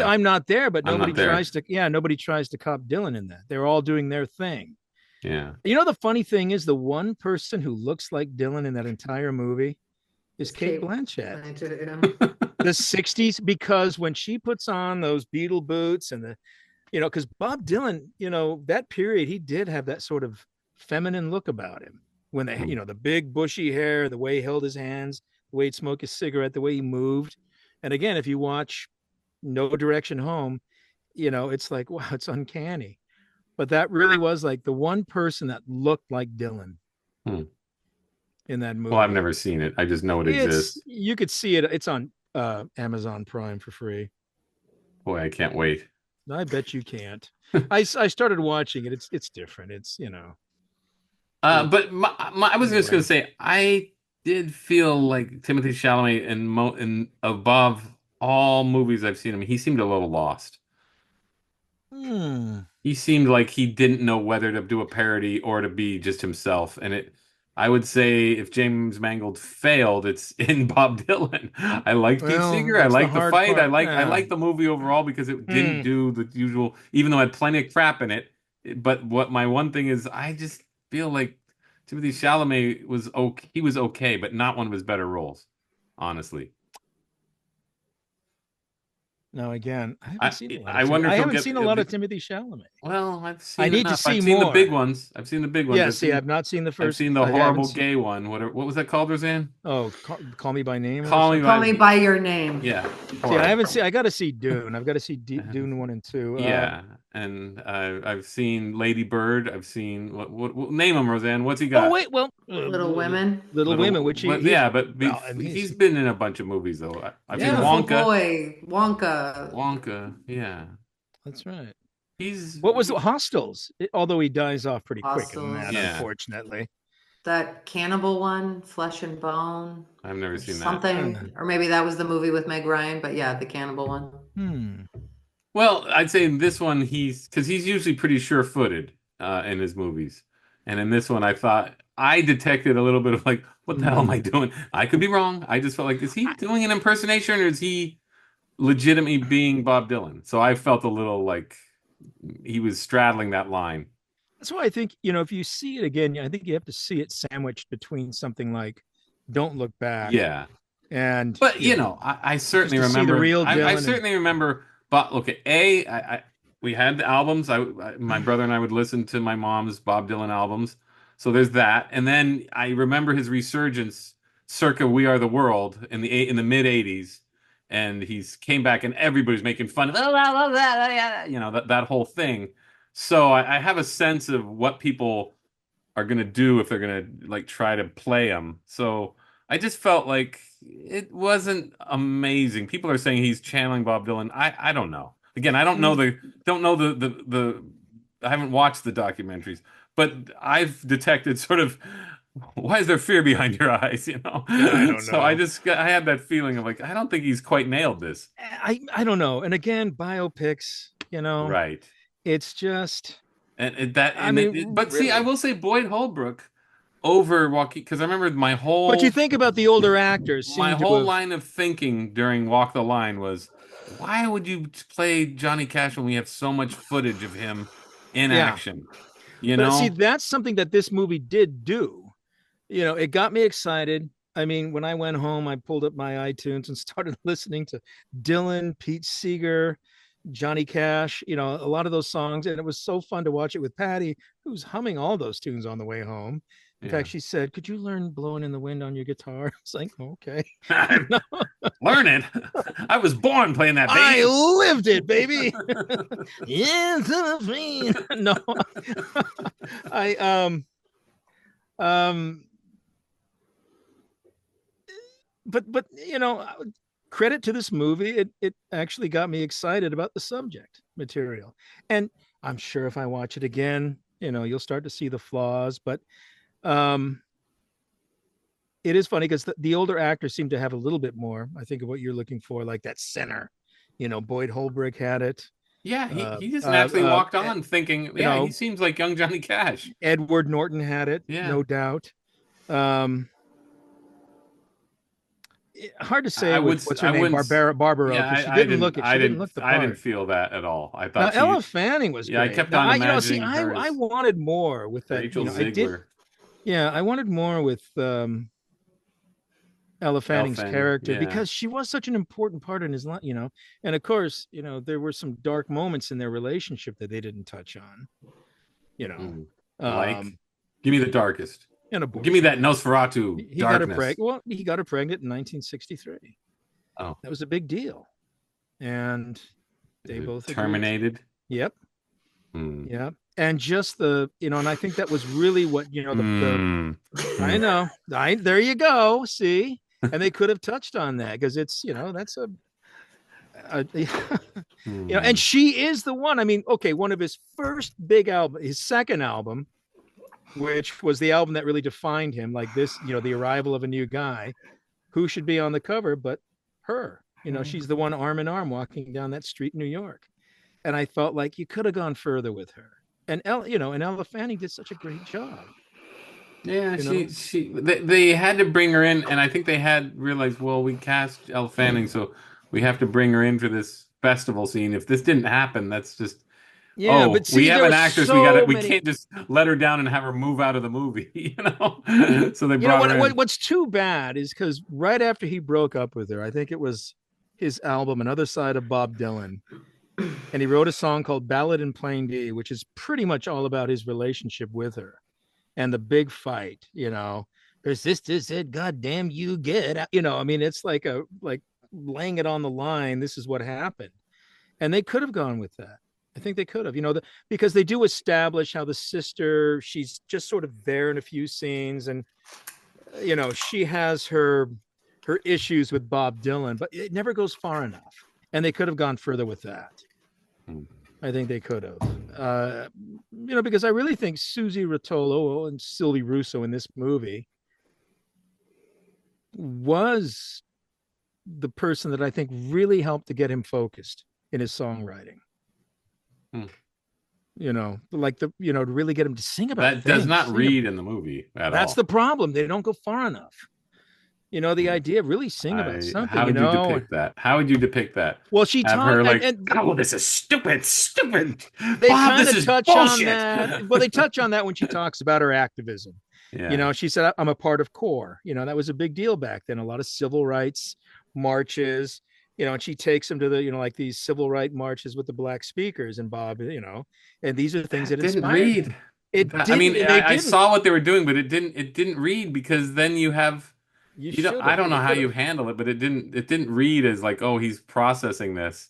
I'm not there, but I'm nobody not there. nobody tries to cop Dylan in that. They're all doing their thing. Yeah. The funny thing is the one person who looks like Dylan in that entire movie is Cate Blanchett. The 60s, because when she puts on those Beatle boots and because Bob Dylan, that period, he did have that sort of feminine look about him. When they, the big bushy hair, the way he held his hands, the way he'd smoke his cigarette, the way he moved. And again, if you watch No Direction Home, it's like, wow, it's uncanny. But that really was like the one person that looked like Dylan in that movie. Well, I've never seen it. I just know it exists. You could see it. It's on Amazon Prime for free. Boy, I can't wait. I bet you can't. I started watching it. It's different. It's, But I was just going to say, I did feel like Timothee Chalamet and above all movies I've seen him, he seemed a little lost. He seemed like he didn't know whether to do a parody or to be just himself. And I would say if James Mangold failed, it's in Bob Dylan. I liked Pete Seeger. I liked the fight. Part. I liked the movie overall because it didn't do the usual, even though it had plenty of crap in it. But what my one thing is, I just feel like Timothee Chalamet was okay. He was okay, but not one of his better roles, honestly. No, again, I haven't seen a lot. I haven't seen a lot of Timothee Chalamet. Well, I need to see more. I've seen the big ones. I've seen the big ones. Yeah, I've not seen the first. I've seen the horrible gay one. What was that called, Roseanne? Oh, Call Me by Name. Call Me by Your Name. Yeah. See, I haven't seen. I got to see Dune. I've got to see Dune 1 and 2. Yeah, and I've seen Lady Bird. I've seen what name him, Roseanne? What's he got? Oh wait, well, Little Women. Little Women, which he's been in a bunch of movies though. I've seen Wonka. Wonka, yeah, that's right. What was the Hostels? Although he dies off pretty quick in that, unfortunately. That cannibal one, Flesh and Bone. I've never seen something, or maybe that was the movie with Meg Ryan. But yeah, the cannibal one. Well, I'd say in this one because he's usually pretty sure-footed in his movies, and in this one I thought I detected a little bit of like, what the hell am I doing? I could be wrong. I just felt like, is he doing an impersonation or is he legitimately being Bob Dylan? So I felt a little like he was straddling that line. That's why I think, if you see it again, I think you have to see it sandwiched between something like Don't Look Back. Yeah. But I certainly remember the real Dylan. I certainly remember. But okay, we had the albums. My brother and I would listen to my mom's Bob Dylan albums. So there's that, and then I remember his resurgence, circa "We Are the World" in the mid '80s, and he's came back, and everybody's making fun of that whole thing. So I have a sense of what people are gonna do if they're gonna like try to play him. So I just felt like it wasn't amazing. People are saying he's channeling Bob Dylan. I don't know. Again, I don't know the I haven't watched the documentaries, but I've detected sort of, why is there fear behind your eyes? I don't know. So I had that feeling of like, I don't think he's quite nailed this. I don't know. And again, biopics, right? It's just see, I will say Boyd Holbrook over Joaquin, because I remember my whole. But you think about the older actors. My whole line of thinking during Walk the Line was, why would you play Johnny Cash when we have so much footage of him in action? See, that's something that this movie did do. It got me excited. I mean, when I went home, I pulled up my iTunes and started listening to Dylan, Pete Seeger, Johnny Cash, a lot of those songs. And it was so fun to watch it with Patty, who's humming all those tunes on the way home. In fact, she said, "Could you learn Blowing in the Wind on your guitar?" It's like, okay. Learn it. I was born playing that, baby. I lived it, baby. No. But credit to this movie. It actually got me excited about the subject material. And I'm sure if I watch it again, you'll start to see the flaws, but it is funny because the older actors seem to have a little bit more, I think, of what you're looking for, like that center. Boyd Holbrook had it. Yeah, he just naturally walked on thinking, he seems like young Johnny Cash. Edward Norton had it, no doubt. Hard to say what's her name, Barbaro, because she didn't look it. She didn't look the part. I didn't feel that at all. I thought Elle Fanning was great. I kept on imagining her I wanted more with that. Rachel Ziegler. I wanted more with Elle Fanning's character because she was such an important part in his life, And of course, there were some dark moments in their relationship that they didn't touch on. Like, give me the darkest. Give me that Nosferatu darkness. He got her pregnant in 1963. Oh, that was a big deal, and they both terminated. Agreed. Yep. Yep. And just and I think that was really what I know. There you go. See, and they could have touched on that because it's that's and she is the one. I mean, okay, one of his first big album, his second album, which was the album that really defined him, like this, the arrival of a new guy. Who should be on the cover but her? She's the one arm in arm walking down that street in New York. And I felt like you could have gone further with her. And Elle Fanning did such a great job. Yeah, they had to bring her in, and I think they had realized, well, we cast Elle Fanning, so we have to bring her in for this festival scene. If this didn't happen, that's just but see, we have an actress. We can't just let her down and have her move out of the movie, So they brought her in. What's too bad is because right after he broke up with her, I think it was his album Another Side of Bob Dylan, and he wrote a song called Ballad in Plain D, which is pretty much all about his relationship with her and the big fight. Her sister said, "God damn you, get out." I mean, it's like laying it on the line. This is what happened, and they could have gone with that. I think they could have, because they do establish how the sister, she's just sort of there in a few scenes, and she has her issues with Bob Dylan, but it never goes far enough, and they could have gone further with that. I think they could have, because I really think Susie Rotolo and Sylvie Russo in this movie was the person that I think really helped to get him focused in his songwriting. To really get him to sing about that. Does not read in the movie at all. That's the problem. They don't go far enough. The idea of really sing about something. How would you depict that? How would you depict that? Well, she have her like, this is stupid. They kind of touch bullshit. On that. Well, they touch on that when she talks about her activism. Yeah. She said, "I'm a part of CORE." That was a big deal back then. A lot of civil rights marches. And she takes him to the, like these civil rights marches with the black speakers, and Bob, and these are things that didn't read. I saw what they were doing, but it didn't read, because then you have, I don't know how you handle it, but it didn't read as like, oh, he's processing this.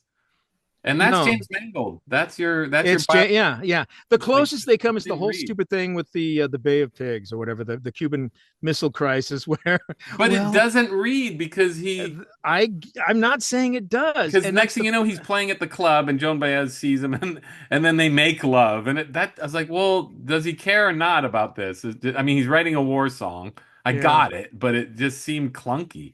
And that's James Mangold. That's your yeah. The closest they come is the whole stupid thing with the Bay of Pigs or whatever, the Cuban Missile Crisis, where. But it doesn't read because I'm not saying it does. Because next thing you know, he's playing at the club and Joan Baez sees him, and then they make love, and I was like, well, does he care or not about this? I mean, he's writing a war song. I got it, but it just seemed clunky.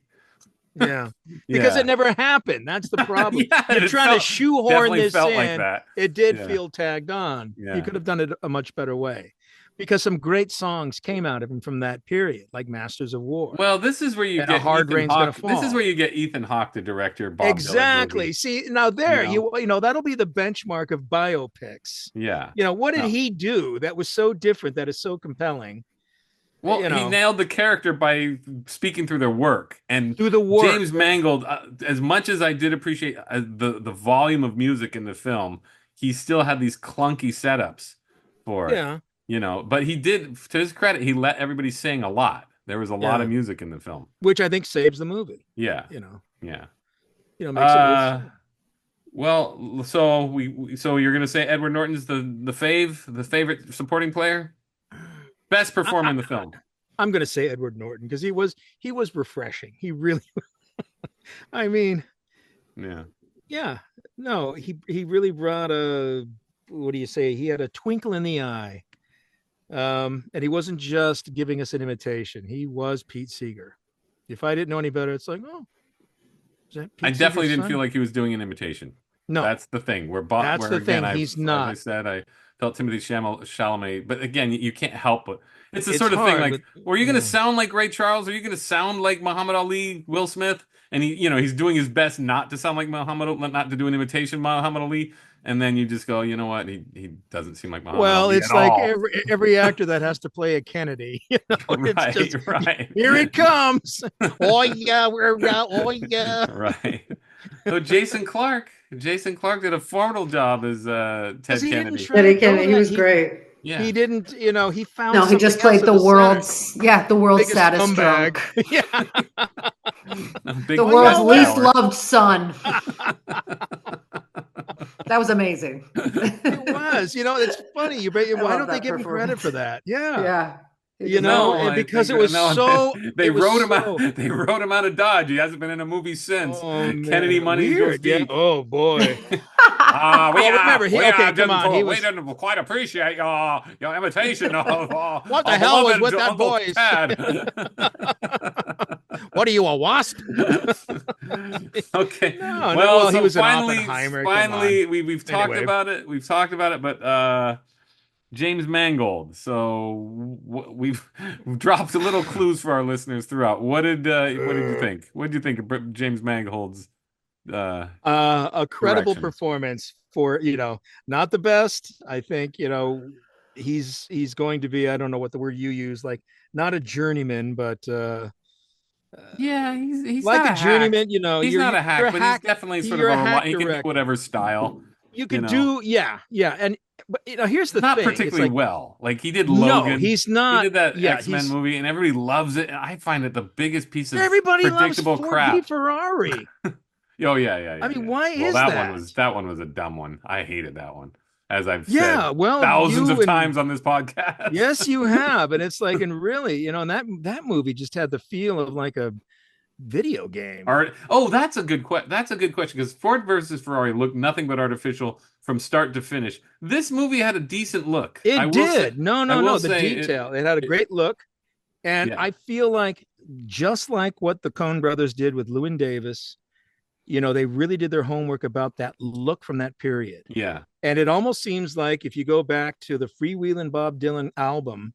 Yeah, because it never happened. That's the problem. You're trying to shoehorn this in. Like that. It did feel tagged on. You could have done it a much better way, because some great songs came out of him from that period, like Masters of War. Well, this is where you get Hard Rain's Gonna Fall. This is where you get Ethan Hawke, the director. Bob exactly. Dylan. See, now there you that'll be the benchmark of biopics. Yeah. What did he do that was so different, that is so compelling? Well, he nailed the character by speaking through their work. And through the work. James Mangold, as much as I did appreciate the volume of music in the film, he still had these clunky setups for it. But he did, to his credit, he let everybody sing a lot. There was a lot of music in the film, which I think saves the movie. Yeah. Makes it well, so you're gonna say Edward Norton's the favorite supporting player? Best performer in the film. I'm going to say Edward Norton, because he was refreshing. He really, I mean, no, he really brought he had a twinkle in the eye. And he wasn't just giving us an imitation. He was Pete Seeger. If I didn't know any better, it's like, oh, is that Pete I definitely Seeger's didn't son? feel like he was doing an imitation. No, That's the thing. that's Where the again, thing. He's as I not. said, I felt Timothy Chalamet, but again, you can't help but it's the It's sort of thing hard, like, but were you going to sound like Ray Charles? Are you going to sound like Muhammad Ali, Will Smith? And he's doing his best not to sound like not to do an imitation of Muhammad Ali. And then you just go, you know what? He doesn't seem like Muhammad well, Ali it's at like all. every actor that has to play a Kennedy. It's just Right. here it comes. Oh yeah, oh yeah. Right. So Jason Clark did a formidable job as Ted He didn't Kennedy. try to go He that. was great. Yeah. He didn't, he found No, he just something played else the world's biggest saddest scumbag. drunk. Yeah. Big The Well, world's you know what? least loved son. That was amazing. It was. It's funny. Why don't they give him credit for that? Yeah. Yeah. And because it was so. They it was wrote him so, out. They wrote him out of Dodge. He hasn't been in a movie since. Oh, man. Kennedy money goes Weird. Yeah. deep. Oh boy. Remember, come on, he was- we didn't quite appreciate your imitation of What the hell was with that Uncle voice? Tad. What are you, a wasp? Okay. Well, he was an finally, Oppenheimer. Come finally, we've talked Anyway. about it. We've talked about it, but James Mangold. So we've dropped a little clues for our listeners throughout. What did you think? What did you think of James Mangold's? A credible direction? performance for not the best. I think he's going to be, I don't know what the word you use, like not a journeyman, but Yeah, he's like not a journeyman. He's not a hack, but he's definitely sort of he can do director. whatever style. You could do, yeah, and but here's the not thing. particularly well. Like he did Logan. No, he's not. He did that X-Men movie, and everybody loves it. And I find it the biggest piece of Everybody predictable loves Ford crap. v Ferrari. Oh yeah. I mean, why is that? that? One was a dumb one. I hated that one, as I've said well, thousands of times on this podcast. Yes, you have, and it's like, and really, and that movie just had the feel of like a video game. That's a good question. That's a good question, because Ford versus Ferrari looked nothing but artificial from start to finish. This movie had a decent look. It did. No. The say detail. It had a great look, and I feel like just like what the Coen brothers did with Llewyn Davis. They really did their homework about that look from that period. Yeah. And it almost seems like if you go back to the Freewheelin' Bob Dylan album,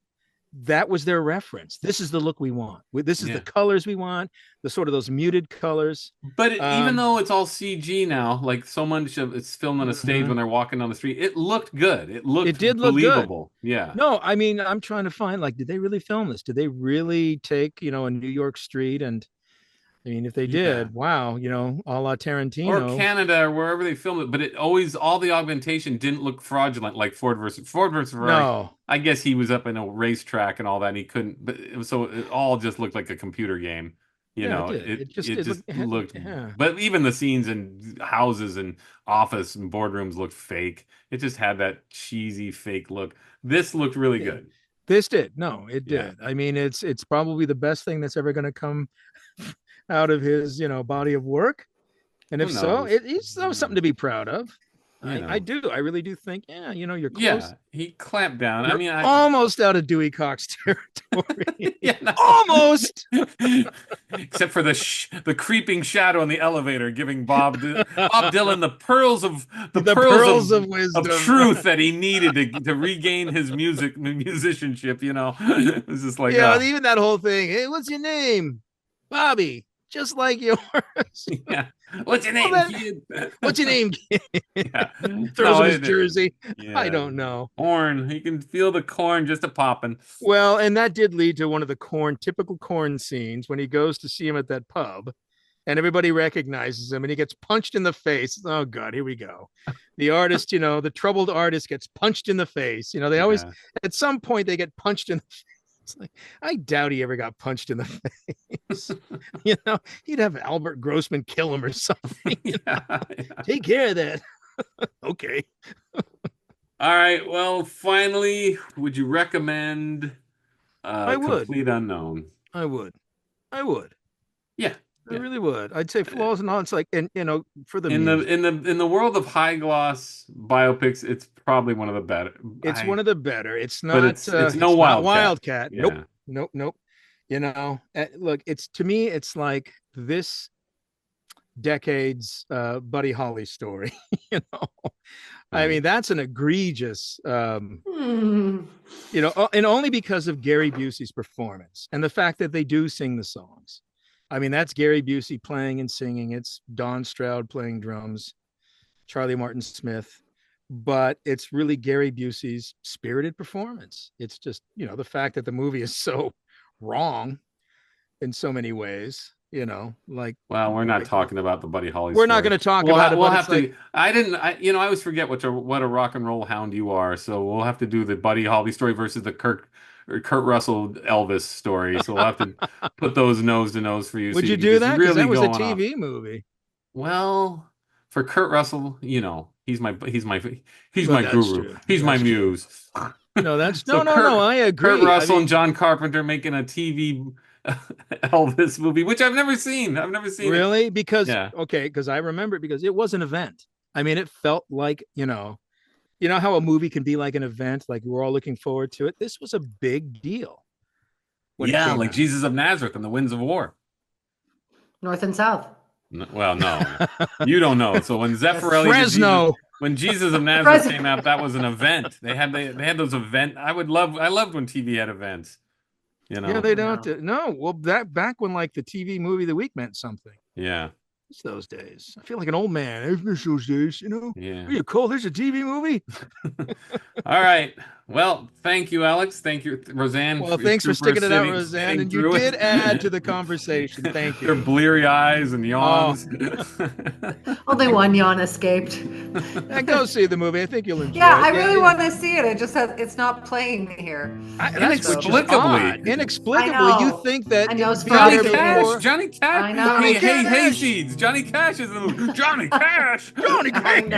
that was their reference. This is the look we want. This is the colors we want, the sort of those muted colors. But even though it's all CG now, like so much of it's filmed on a stage when they're walking down the street, it looked good. It did look believable. Good. Yeah. No, I mean, I'm trying to find, like, did they really film this? Did they really take, a New York street and if they did, wow, a la Tarantino. Or Canada or wherever they filmed it, but all the augmentation didn't look fraudulent like Ford versus Ferrari. No. I guess he was up in a racetrack and all that, and he couldn't, so it all just looked like a computer game. It just looked, but even the scenes and houses and office and boardrooms looked fake. It just had that cheesy fake look. This looked really good. This did. No, it did. I mean, it's probably the best thing that's ever going to come out of his, body of work. And if so, it's something to be proud of. I do. I really do think, you're close. Yeah, he clamped down. You're almost out of Dewey Cox territory. Almost. Except for the creeping shadow in the elevator, giving Bob Dylan the pearls of wisdom, of truth that he needed to regain his musicianship. It was just like even that whole thing. Hey, what's your name? Bobby. Just like yours. Yeah. What's your name, kid? What's your name, kid? Throws him his jersey. Yeah. I don't know. Corn. You can feel the corn just a popping. Well, and that did lead to one of the typical Corn scenes when he goes to see him at that pub and everybody recognizes him and he gets punched in the face. Oh God, here we go. The artist, the troubled artist gets punched in the face. They always, at some point they get punched in the face. It's like, I doubt he ever got punched in the face. He'd have Albert Grossman kill him or something. Take care of that. Okay. All right. Well, finally, would you recommend I would. Complete Unknown? I would. Yeah. I really would. I'd say flaws and all. It's like, and for the in the world of high gloss biopics, it's probably one of the better. It's one of the better. It's not. But it's no Wildcat. Yeah. Nope. Look, to me, it's like this decade's Buddy Holly story. I mean, that's an egregious, and only because of Gary Busey's performance and the fact that they do sing the songs. I mean, that's Gary Busey playing and singing. It's Don Stroud playing drums, Charlie Martin Smith, but it's really Gary Busey's spirited performance. It's just, the fact that the movie is so wrong in so many ways. Well, we're not talking about the Buddy Holly. We're not going to talk about it. We'll have to. I always forget what a rock and roll hound you are. So we'll have to do the Buddy Holly story versus the Kurt Russell Elvis story. So we'll have to put those nose to nose for you. Would you do that? Because that was a TV movie. Well, for Kurt Russell, he's my guru. True. He's my muse. No, that's no. I agree. Kurt Russell and John Carpenter making a TV Elvis movie, which I've never seen. Really? Because I remember it because it was an event. I mean, it felt like, how a movie can be like an event, like we're all looking forward to it. This was a big deal. Yeah, like Jesus of Nazareth and the Winds of War. North and South. Well, no, you don't know. So when Zeffirelli, Fresno, when Jesus of Nazareth came out, that was an event. They had those events. I loved when TV had events. Yeah, they don't. No, well, that back when like the TV movie of the week meant something. Yeah, it's those days. I feel like an old man. It's those days, Yeah. Are you cold? There's a TV movie. All right. Well, thank you, Alex. Thank you, Roseanne. Well, thanks for sticking it out, Roseanne. And you did add to the conversation. Thank you. Their bleary eyes and yawns. Only one yawn escaped. And go see the movie. I think you'll enjoy it. Yeah, I really want to see it. It's not playing here. Inexplicably, you think that Johnny Cash. I know. Hey, Seeds. Johnny Cash is in the movie. Johnny Cash. Johnny Cash.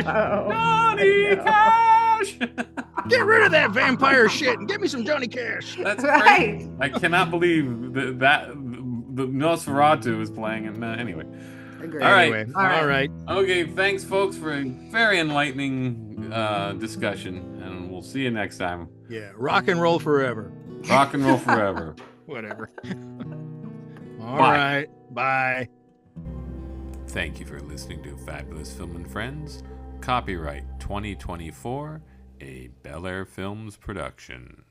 Get rid of that vampire shit and get me some Johnny Cash. That's right. Crazy. I cannot believe that the Nosferatu is playing it. Anyway. Agreed. All right. All right. Okay, thanks, folks, for a very enlightening discussion, and we'll see you next time. Yeah, rock and roll forever. Rock and roll forever. Whatever. All right. Bye. Thank you for listening to Fabulous Film and Friends. Copyright 2024, a Bel Air Films production.